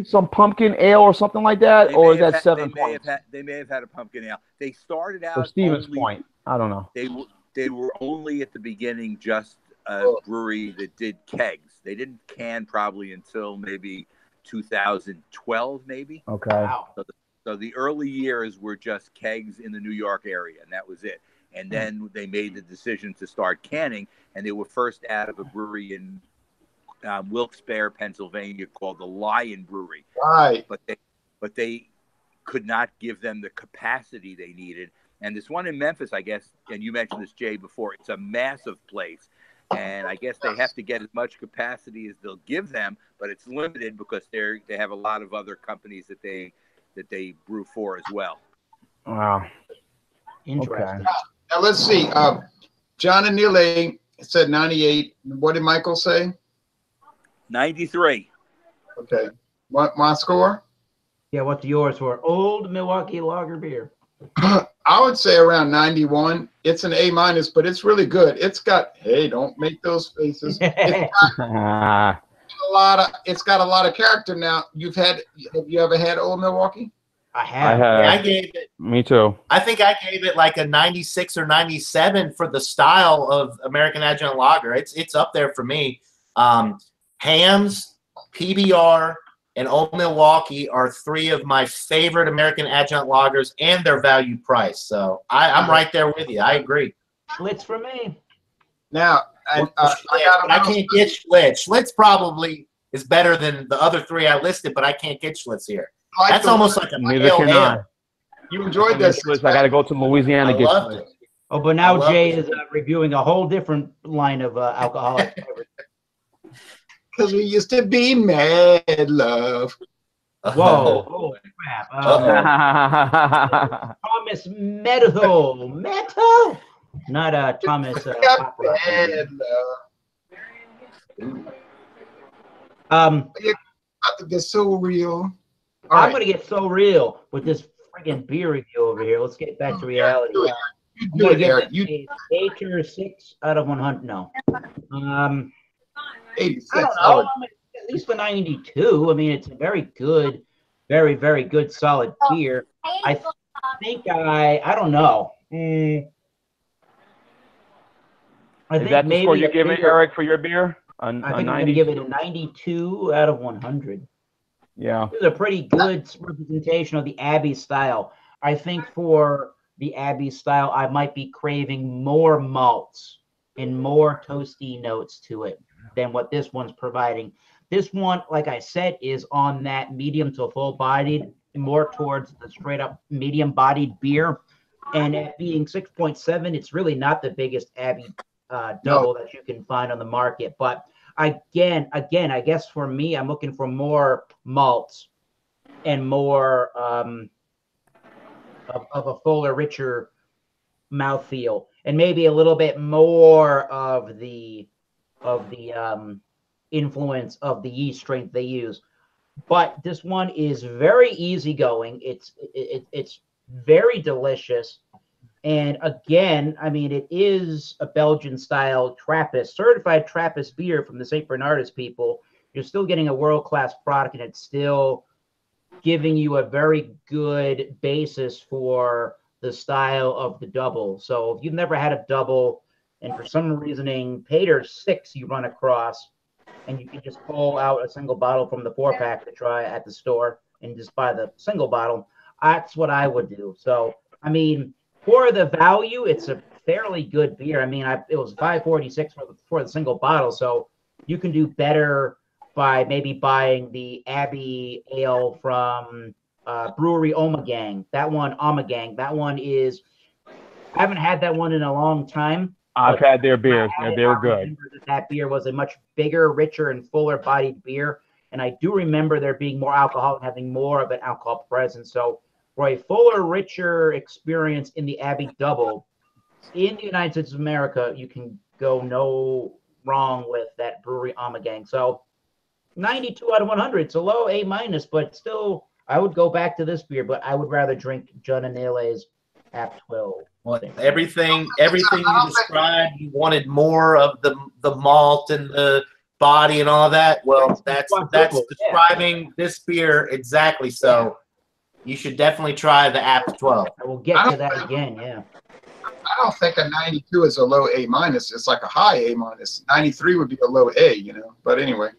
some pumpkin ale or something like that? Or is that 7 Points? They may have had a pumpkin ale. They started out. So Stevens Point. I don't know. They were only at the beginning just a brewery that did kegs. They didn't can probably until maybe 2012, maybe. Okay. Wow. So the early years were just kegs in the New York area, and that was it. And then they made the decision to start canning, and they were first out of a brewery in Wilkes-Barre, Pennsylvania, called the Lion Brewery. Right. But they could not give them the capacity they needed. And this one in Memphis, I guess, and you mentioned this, Jay, before, it's a massive place. And I guess they have to get as much capacity as they'll give them, but it's limited because they have a lot of other companies that they brew for as well. Wow. Interesting. Okay. Now let's see. John and Neil said 98. What did Michael say? 93. Okay. What my score? Yeah, what's yours for Old Milwaukee Lager beer? I would say around 91. It's an A-, but it's really good. It's got, hey, don't make those faces. It's got a lot of character. Now, have you ever had Old Milwaukee? I have. Yeah, I gave it. Me too. I think I gave it like a 96 or 97 for the style of American Adjunct Lager. It's up there for me. Hamm's, PBR, and Old Milwaukee are three of my favorite American Adjunct Lagers, and their value price. So I'm right there with you. I agree. Schlitz for me. Now, I can't get Schlitz. Schlitz probably is better than the other three I listed, but I can't get Schlitz here. That's almost like a Neither can I. You enjoyed this. I got to go to Louisiana to get Schlitz. Oh, but now Jay is reviewing a whole different line of alcoholic. Because we used to be mad love. Whoa, oh crap. Thomas Meadow. Not Thomas. Mad love. It's so real. I'm going to get so real with this friggin' beer review over here. Let's get back to reality. You do it, Eric. 8 or 6 out of 100. No. 86. I don't know. At least for 92. I mean, it's a very good, very, very good, solid beer. I think I don't know. Is that the score you're giving, Eric, for your beer? I think I'm going to give it a 92 out of 100. Yeah. This is a pretty good representation of the Abbey style. I think for the Abbey style, I might be craving more malts and more toasty notes to it than what this one's providing. This one, like I said, is on that medium to full-bodied, more towards the straight-up medium-bodied beer. And at being 6.7, it's really not the biggest Abbey double that you can find on the market. But again, I guess for me, I'm looking for more malts and more of a fuller, richer mouthfeel, and maybe a little bit more of the influence of the yeast strength they use. But this one is very easygoing. It's very delicious. And again, I mean, it is a Belgian style Trappist, certified Trappist beer from the St. Bernardus people. You're still getting a world-class product, and it's still giving you a very good basis for the style of the double. So if you've never had a double, and for some reasoning, Pater 6 you run across, and you can just pull out a single bottle from the 4-pack to try at the store and just buy the single bottle, that's what I would do. So, I mean, for the value, it's a fairly good beer. I mean, it was $5.46 for the single bottle, so you can do better by maybe buying the Abbey Ale from Brewery Omegang. That one is, I haven't had that one in a long time. I've had their beers. They were good. That beer was a much bigger, richer, and fuller-bodied beer, and I do remember there being more alcohol and having more of an alcohol presence. So for a fuller, richer experience in the Abbey Double in the United States of America, you can go no wrong with that Brewery Omegang. So 92 out of 100. It's a low A-, but still, I would go back to this beer, but I would rather drink John Anile's App 12. Well, everything you described, you wanted more of the malt and the body and all that. Well, that's describing this beer exactly. So you should definitely try the App 12. I will get to that again. Yeah. I don't think a 92 is a low A-. It's like a high A-. 93 would be a low A, you know. But anyway.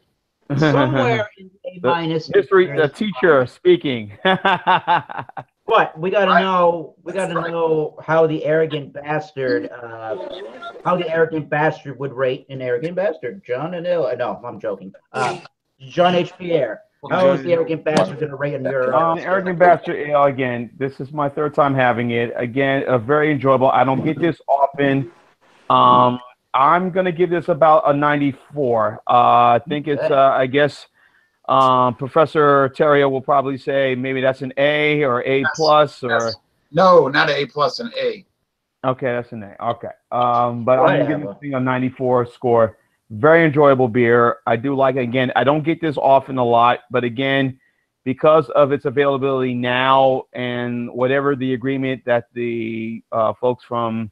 Somewhere in A-. History, the teacher speaking. But we gotta know how the arrogant bastard would rate an arrogant bastard. John Anil. No, I'm joking. John H. Pierre. How is the arrogant bastard gonna rate on your? Arrogant bastard ale again. This is my third time having it. Again, very enjoyable. I don't get this often. I'm gonna give this about a 94. I think it's I guess. Professor Terrio will probably say maybe that's an A or A plus or no, not an A plus, an A. Okay, that's an A. Okay, but I'm giving this thing a 94 score. Very enjoyable beer. I do like it. Again, I don't get this often a lot, but again, because of its availability now and whatever the agreement that the folks from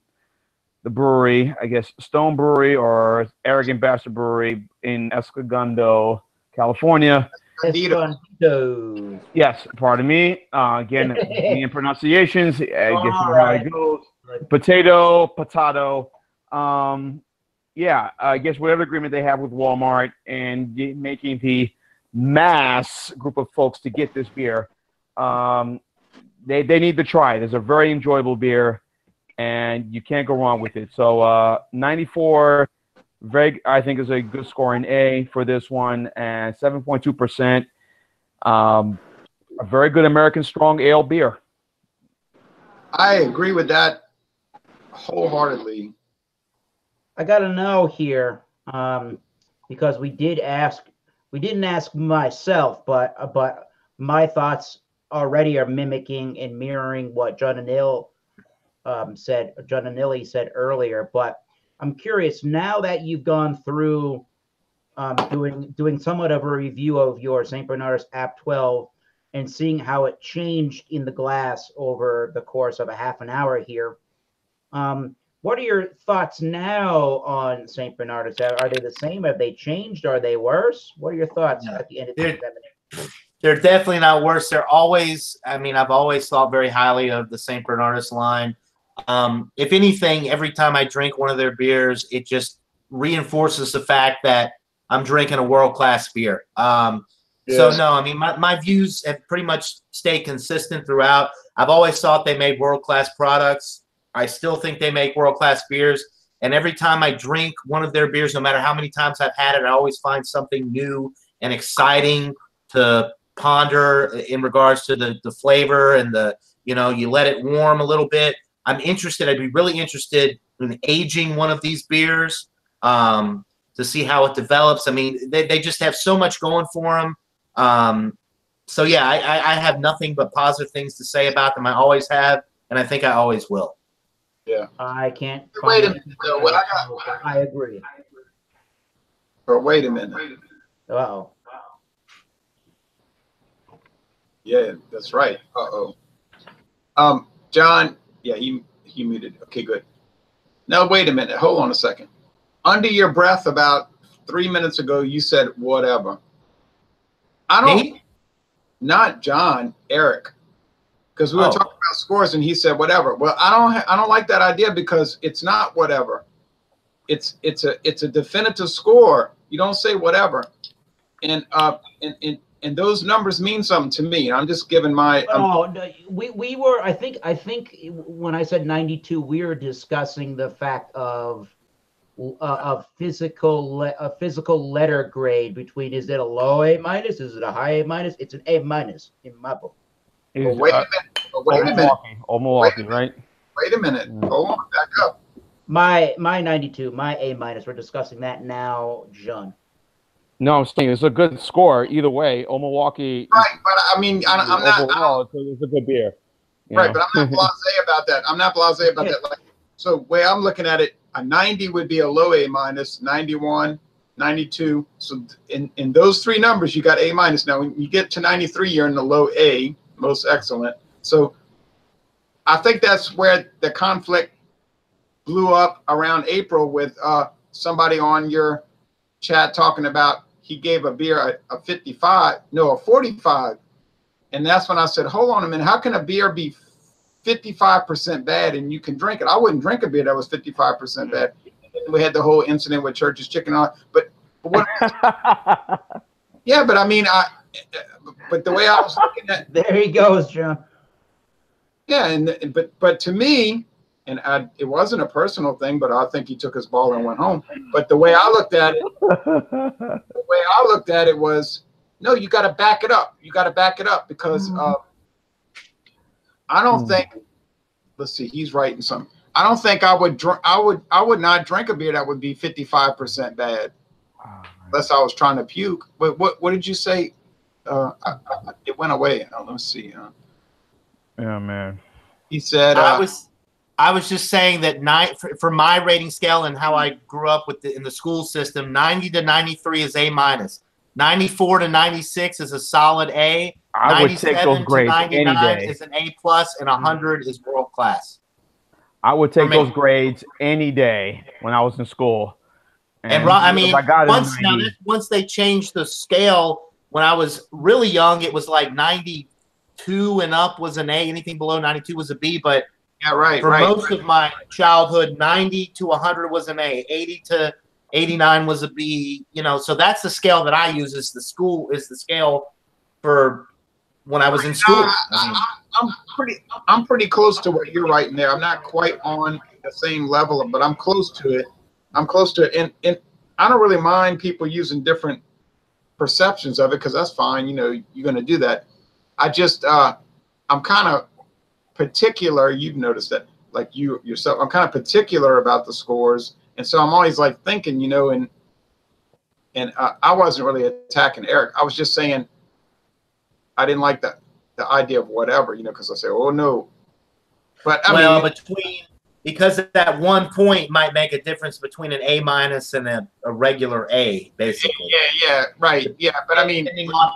the brewery, I guess Stone Brewery or Arrogant Bastard Brewery in Escondido, California. Yes, pardon me. Again, in pronunciations, I guess you know how it goes. Potato. Yeah, I guess whatever agreement they have with Walmart and making the mass group of folks to get this beer, they need to try it. It's a very enjoyable beer, and you can't go wrong with it. So 94. I think is a good score in A for this one, and 7.2%. A very good American strong ale beer. I agree with that wholeheartedly. I gotta know here, because we didn't ask myself, but my thoughts already are mimicking and mirroring what John Anil said earlier, but I'm curious, now that you've gone through doing somewhat of a review of your St. Bernardus App 12 and seeing how it changed in the glass over the course of a half an hour here, what are your thoughts now on St. Bernardus? Are they the same? Have they changed? Are they worse? What are your thoughts at the end of the examination? They're definitely not worse. They're always, I mean, I've always thought very highly of the St. Bernardus line. If anything, every time I drink one of their beers, it just reinforces the fact that I'm drinking a world-class beer. So, no, I mean, my views have pretty much stayed consistent throughout. I've always thought they made world-class products. I still think they make world-class beers. And every time I drink one of their beers, no matter how many times I've had it, I always find something new and exciting to ponder in regards to the flavor and you let it warm a little bit. I'm interested. I'd be really interested in aging one of these beers to see how it develops. I mean, they just have so much going for them. So yeah, I have nothing but positive things to say about them. I always have, and I think I always will. Yeah. I can't. Wait a minute. What I got? I agree. But wait a minute. Uh-oh. Yeah, that's right. Uh-oh. John, yeah, he muted. Okay, good. Now, wait a minute. Hold on a second. Under your breath about 3 minutes ago, you said whatever. I don't, Me? not John, Eric, because we were talking about scores and he said whatever. Well, I don't like that idea because it's not whatever. It's a definitive score. You don't say whatever. And those numbers mean something to me. I'm just giving my. No, we were. I think when I said 92, we were discussing the fact of a physical letter grade between, is it a low A minus? Is it a high A minus? It's an A minus in my book. Well, wait a minute. Wait a minute. Old Milwaukee, right? Wait a minute. Hold on. Back up. My 92, my A minus. We're discussing that now, John. No, I'm saying it's a good score either way. Old Milwaukee. Right, but I mean, I'm not. Overall, it's a good beer. Right, but I'm not blasé about that. I'm not blasé about that. Like, so, way I'm looking at it, a 90 would be a low A minus, 91, 92. So, in those three numbers, you got A minus. Now, when you get to 93, you're in the low A, most excellent. So, I think that's where the conflict blew up around April with somebody on your chat talking about he gave a beer a 55, no, a 45. And that's when I said, hold on a minute, how can a beer be 55% bad and you can drink it? I wouldn't drink a beer that was 55% bad. And we had the whole incident with Church's Chicken on. But what, yeah, but I mean, but the way I was looking at, there he goes, John. Yeah, but to me, and it wasn't a personal thing, but I think he took his ball and went home. But the way I looked at it, was, no, you got to back it up. You got to back it up because I don't think. Let's see, he's writing something. I don't think I would not drink a beer that would be 55% bad, unless I was trying to puke. But what did you say? It went away. Let's see. Yeah, man. He said. I was just saying that for my rating scale and how I grew up in the school system, 90 to 93 is A minus. 94 to 96 is a solid A. I would take those grades any day. Is an A plus, and 100 is world class. I would take those grades any day when I was in school. And I mean, once they changed the scale, when I was really young, it was like 92 and up was an A. Anything below 92 was a B. But yeah, right. For most of my childhood, 90 to 100 was an A, 80 to 89 was a B. You know, so that's the scale that I use. Is the scale for when I was in school. I'm pretty close to what you're writing there. I'm not quite on the same level, but I'm close to it. And I don't really mind people using different perceptions of it because that's fine. You know, you're going to do that. I just I'm kind of particular. You've noticed that, like you yourself, I'm kind of particular about the scores, and so I'm always like thinking, you know, and I wasn't really attacking Eric. I was just saying I didn't like the idea of whatever, you know, because I say, oh no, but I mean, because that 1 point might make a difference between an A minus and a regular A, basically. Yeah, right, yeah, but I mean,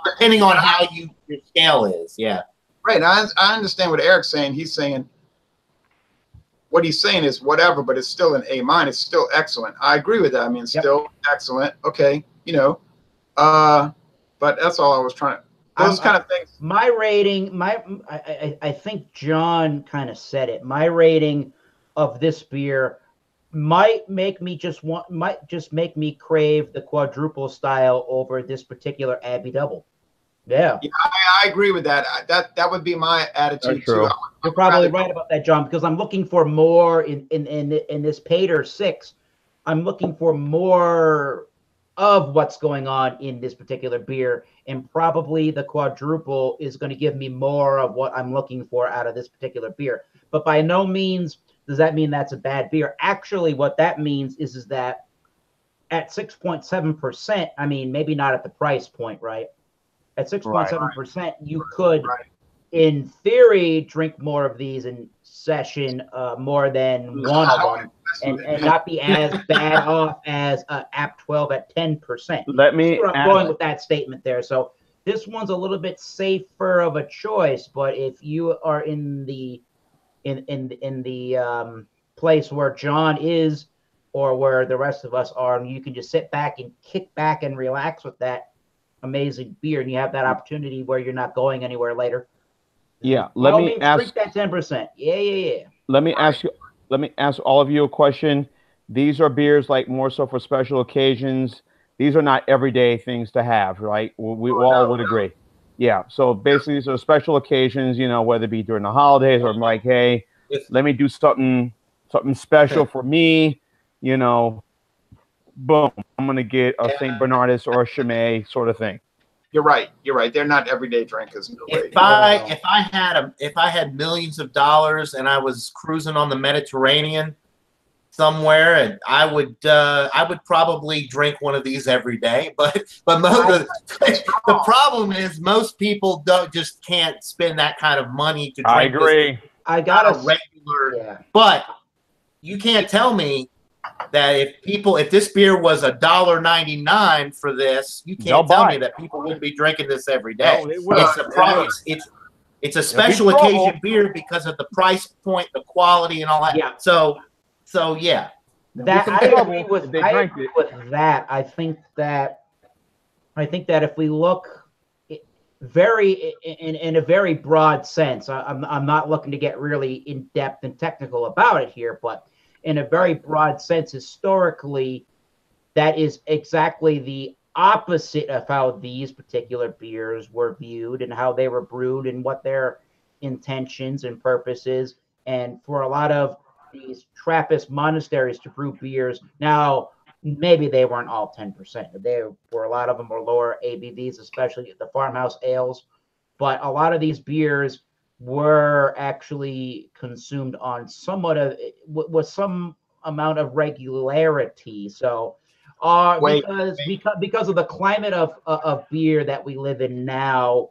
depending on how your scale is, yeah. Right. I understand what Eric's saying. He's saying what he's saying is whatever, but it's still an A minus, still excellent. I agree with that. I mean, still excellent. Okay, you know, but that's all I was trying to. Those kind of things. My rating, I think John kind of said it. My rating of this beer might make me make me crave the quadruple style over this particular Abbey Double. Yeah, I agree with that. That would be my attitude too. You're probably right about that, John, because I'm looking for more in this Pater 6. I'm looking for more of what's going on in this particular beer, and probably the quadruple is going to give me more of what I'm looking for out of this particular beer. But by no means does that mean that's a bad beer. Actually, what that means is that at 6.7%, I mean, maybe not at the price point, right? at 6.7%, you could, Right. in theory, drink more of these in session, more than one of them, and not be as bad off as App 12 at 10%. Let me See where I'm ask- going with that statement there. So this one's a little bit safer of a choice, but if you are in the place where John is, or where the rest of us are, and you can just sit back and kick back and relax with that amazing beer, and you have that opportunity where you're not going anywhere later. Yeah, By let all me means, ask. drink that 10%. Yeah. Let me ask you. Let me ask all of you a question. These are beers like more so for special occasions. These are not everyday things to have, right? We all would agree. Yeah. So basically, these are special occasions. You know, whether it be during the holidays or I'm like, hey, let me do something special for me. You know, boom, I'm gonna get a Saint Bernardus or a Chimay sort of thing. You're right. You're right. They're not everyday drinkers. No way. If I had millions of dollars and I was cruising on the Mediterranean somewhere, and I would probably drink one of these every day. But the problem is most people can't spend that kind of money to drink. I agree. I got a regular. Yeah. But you can't tell me that if this beer was $1.99 for this, you can't tell me that people wouldn't be drinking this every day. No, they will. It's a special occasion beer because of the price point, the quality, and all that. Yeah. So yeah. That I agree with that. I think that if we look very in a very broad sense, I'm not looking to get really in depth and technical about it here, but in a very broad sense, historically, that is exactly the opposite of how these particular beers were viewed and how they were brewed and what their intentions and purposes. And for a lot of these Trappist monasteries to brew beers, now maybe they weren't all 10%. They were, a lot of them were lower ABVs, especially the farmhouse ales. But a lot of these beers were actually consumed on somewhat of with some amount of regularity. So, because of the climate of beer that we live in now,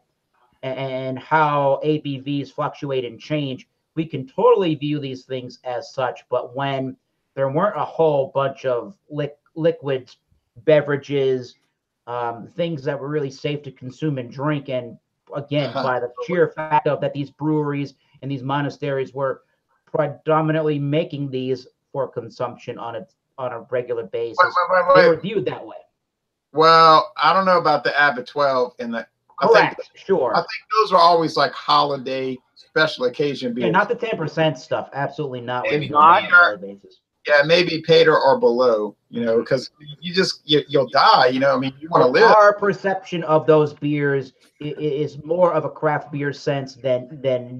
and how ABVs fluctuate and change, we can totally view these things as such. But when there weren't a whole bunch of liquid beverages, things that were really safe to consume and drink, and again, by the sheer fact of that these breweries and these monasteries were predominantly making these for consumption on a regular basis, they were viewed that way. Well, I don't know about the Abbott 12 and the. Correct. Sure. I think those are always like holiday special occasion beers. Yeah, not the 10% stuff. Absolutely not. Maybe not on a daily basis. Yeah, maybe Pater or below, because you'll die, I mean, you want to live. Our perception of those beers is more of a craft beer sense than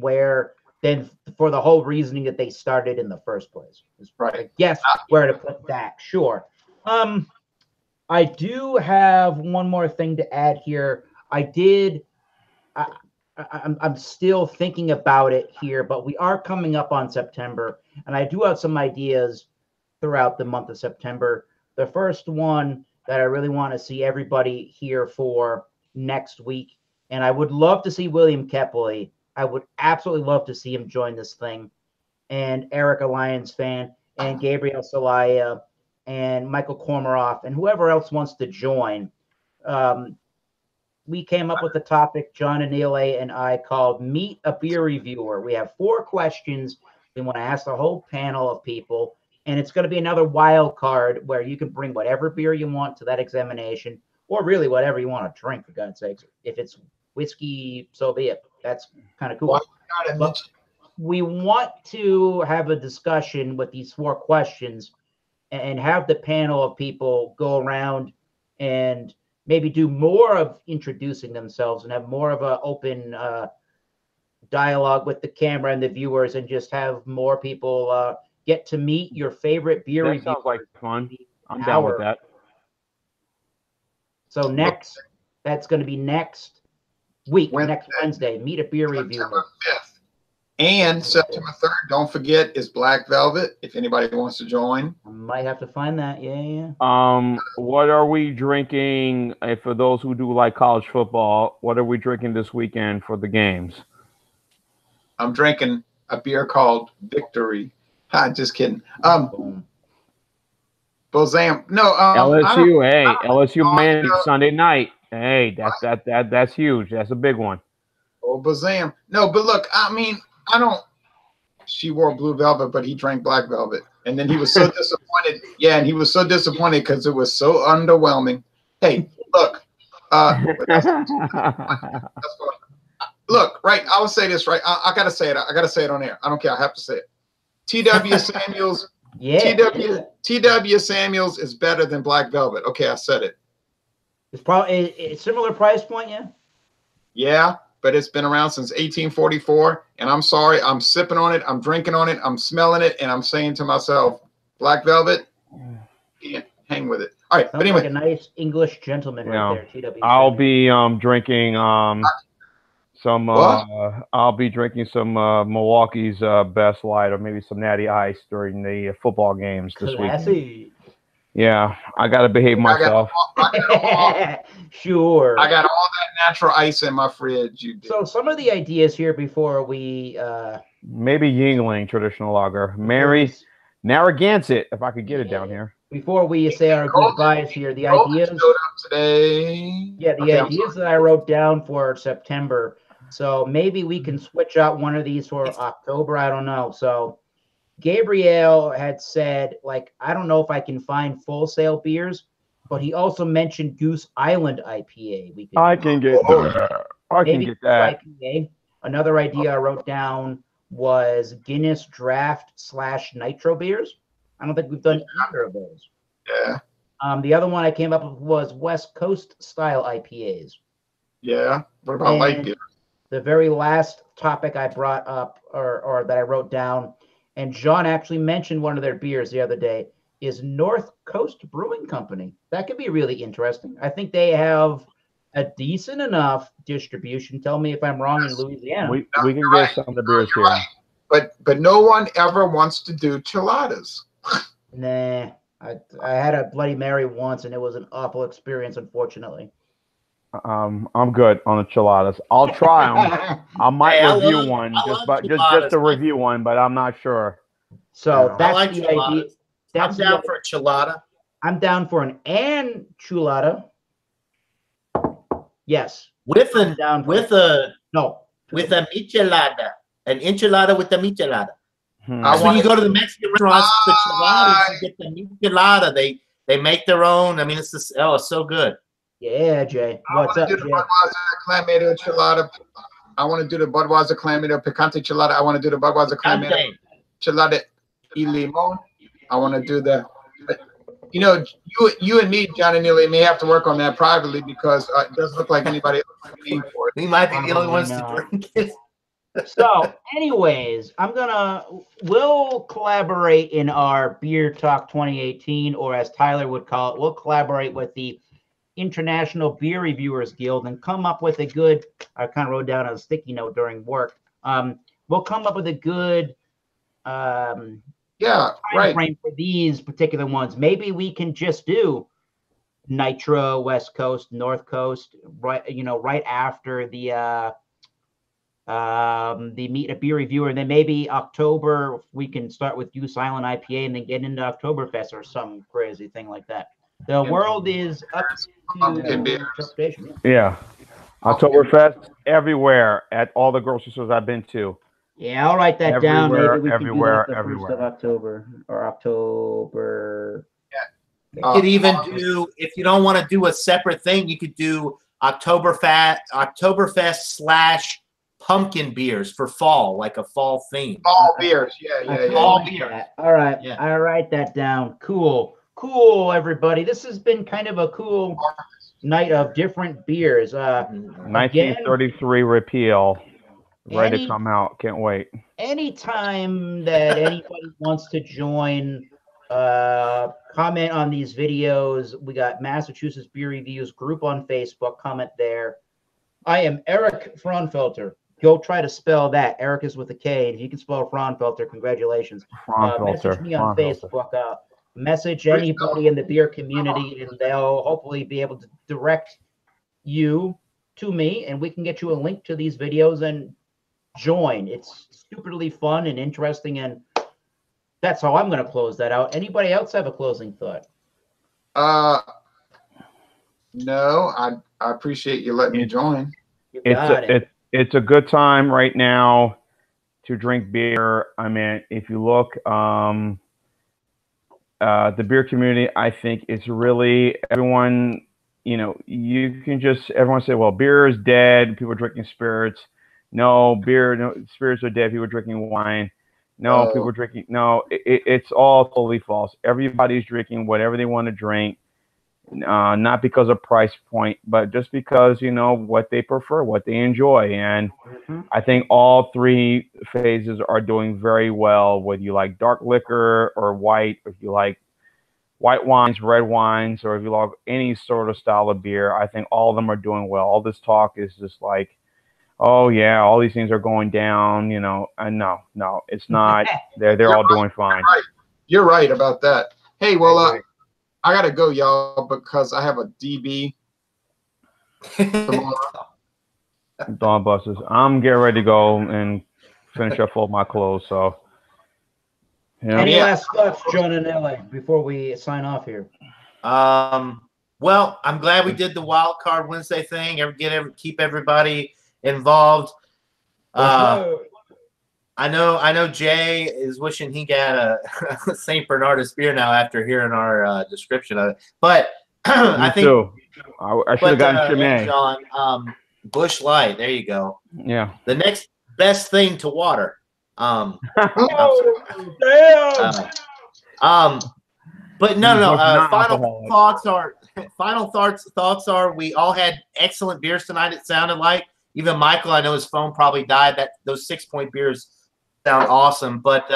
for the whole reasoning that they started in the first place. Right. Yes, where to put that. Sure. I do have one more thing to add here. I'm still thinking about it here, but we are coming up on September, and I do have some ideas throughout the month of September. The first one that I really want to see everybody here for next week, and I would love to see William Kepley. I would absolutely love to see him join this thing, and Eric, a Lions fan, and Gabriel Salaya, and Michael Kormaroff, and whoever else wants to join. We came up with a topic, John Anile and I, called Meet a Beer Reviewer. We have 4 questions we want to ask the whole panel of people, and it's going to be another wild card where you can bring whatever beer you want to that examination, or really whatever you want to drink, for God's sakes. If it's whiskey, so be it. That's kind of cool. But we want to have a discussion with these 4 questions and have the panel of people go around and maybe do more of introducing themselves and have more of an open dialogue with the camera and the viewers, and just have more people get to meet your favorite beer reviewer. Sounds like fun. I'm down with that. So that's going to be next week, next Wednesday. Meet a beer reviewer. 5th. And September 3rd, don't forget, is Black Velvet. If anybody wants to join, I might have to find that. Yeah. What are we drinking? For those who do like college football, what are we drinking this weekend for the games? I'm drinking a beer called Victory. Just kidding. Bozam. No. LSU. Hey, LSU Miami Sunday night. Hey, that's huge. That's a big one. Oh, Bazam. No, but look, I mean, I don't. She wore blue velvet, but he drank black velvet, and then he was so disappointed. Yeah, and he was so disappointed because it was so underwhelming. Hey, look. That's look, right. I will say this, right. I gotta say it. I gotta say it on air. I don't care. I have to say it. T.W. Samuels. Yeah. T.W. Samuels is better than Black Velvet. Okay, I said it. It's probably a similar price point, yeah. Yeah, but it's been around since 1844, and I'm sorry, I'm sipping on it, I'm drinking on it, I'm smelling it, and I'm saying to myself, Black Velvet, can't hang with it. All right, Sounds but anyway, like a nice English gentleman right there. T.W. I'll be drinking some. I'll be drinking some Milwaukee's Best Light, or maybe some Natty Ice during the football games this week. Yeah, I gotta behave myself. Sure. I got all that natural ice in my fridge. You did. So some of the ideas here before we maybe Yingling traditional lager, Mary Narragansett, if I could get it down here. Before we say our goodbyes here, the ideas today. Yeah, the ideas that I wrote down for September. So maybe we can switch out one of these for October. I don't know. So Gabriel had said, like, I don't know if I can find Full Sail beers, but he also mentioned Goose Island IPA. I can get that. IPA. Another idea I wrote down was Guinness Draft / Nitro beers. I don't think we've done either of those. Yeah. The other one I came up with was West Coast style IPAs. Yeah. What about light beer? The very last topic I brought up, or that I wrote down, and John actually mentioned one of their beers the other day, is North Coast Brewing Company. That could be really interesting. I think they have a decent enough distribution. Tell me if I'm wrong in Louisiana. We can get some of the beers here. Right. But no one ever wants to do chiladas. Nah. I had a Bloody Mary once, and it was an awful experience, unfortunately. I'm good on the chiladas. I'll try them. I might review one, just to review one, but I'm not sure. So that's the idea. I'm down for a chilada. I'm down for an enchilada. Yes. With a michelada. An enchilada with the michelada. That's when you go to the Mexican restaurants, the chiladas, you get the michelada. They make their own. I mean, it's just, it's so good. Yeah, Jay. What's up, Jay? Budweiser Clamato Chilada. I want to do the Budweiser Clamato Picante Chilada. I want to do the Budweiser Clamato Chilada y Limon. I want to do the, you know, you and me, John and Neely, may have to work on that privately because it doesn't look like anybody else is paying for it. We might be the only ones to drink it. So, anyways, we'll collaborate in our Beer Talk 2018, or as Tyler would call it, we'll collaborate with the International Beer Reviewers Guild and come up with a good, I kind of wrote down a sticky note during work. We'll come up with a good time frame for these particular ones. Maybe we can just do Nitro, West Coast, North Coast, right after the Meet a Beer Reviewer, and then maybe October we can start with Goose Island IPA and then get into Oktoberfest or some crazy thing like that. The world is up to interpretation. Yeah. Oktoberfest everywhere at all the grocery stores I've been to. Yeah, I'll write that down. Maybe we can do that the everywhere. 1st of October or October. You could even do, if you don't want to do a separate thing, you could do Oktoberfest / pumpkin beers for fall, like a fall theme. Fall beers, yeah. Fall beer. All right, I'll write that down. Cool, everybody. This has been kind of a cool night of different beers. 1933 repeal, ready to come out. Can't wait. Anytime that anybody wants to join, comment on these videos. We got Massachusetts Beer Reviews group on Facebook. Comment there. I am Eric Fraunfelter. go try to spell that. Eric is with a K. If you can spell Fraunfelter, congratulations. Message me on Facebook. Message anybody in the beer community, and they'll hopefully be able to direct you to me, and we can get you a link to these videos and join. It's stupidly fun and interesting, and that's how I'm going to close that out. Anybody else have a closing thought? No, I appreciate you letting me join. It's a good time right now to drink beer. I mean, if you look, the beer community, I think it's really everyone. You know, you can just everyone say, well, beer is dead. People are drinking spirits. No, spirits are dead. People are drinking wine. No, people are drinking. No, it's all totally false. Everybody's drinking whatever they want to drink. Not because of price point, but just because, you know, what they prefer, what they enjoy. And I think all three phases are doing very well, whether you like dark liquor or white, if you like white wines, red wines, or if you like any sort of style of beer. I think all of them are doing well. All this talk is just like, oh yeah, all these things are going down, you know, and no, it's not. They're all doing fine. You're right about that. Hey, well, I gotta go, y'all, because I have a DB tomorrow. Dawn buses. I'm getting ready to go and finish up all my clothes. So, yeah. Any last thoughts, John and LA, before we sign off here? Well, I'm glad we did the Wild Card Wednesday thing. Keep everybody involved. I know Jay is wishing he got a St. Bernardus beer now after hearing our description of it. But I think I should have gotten Chimay. John, Bush Light. There you go. Yeah. The next best thing to water. Damn. But no. Final thoughts are we all had excellent beers tonight. It sounded like even Michael. I know his phone probably died. Those 6-point beers sound awesome. But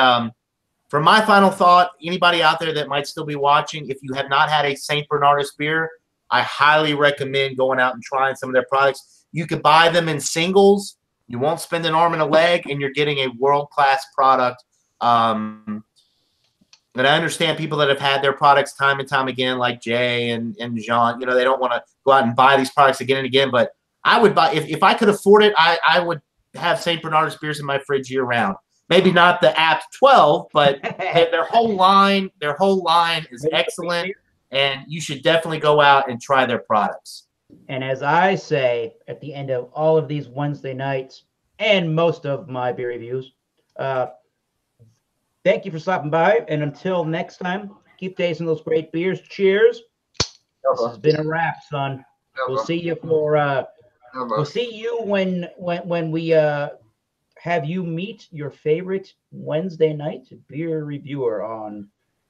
for my final thought, anybody out there that might still be watching, if you have not had a St. Bernardus beer, I highly recommend going out and trying some of their products. You could buy them in singles. You won't spend an arm and a leg, and you're getting a world-class product. And I understand people that have had their products time and time again, like Jay and Jean, you know, they don't want to go out and buy these products again and again. But I would buy, if I could afford it, I would have St. Bernardus beers in my fridge year round. Maybe not the Apt 12, but their whole line is excellent, and you should definitely go out and try their products. And as I say at the end of all of these Wednesday nights and most of my beer reviews, thank you for stopping by. And until next time, keep tasting those great beers. Cheers. This has been a wrap, son. We'll see you for we'll see you when we have you meet your favorite Wednesday night beer reviewer on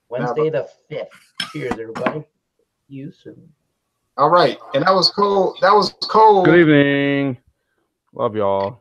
Wednesday the 5th. Cheers, everybody. You soon. All right. And that was cool. That was cool. Good evening. Love y'all.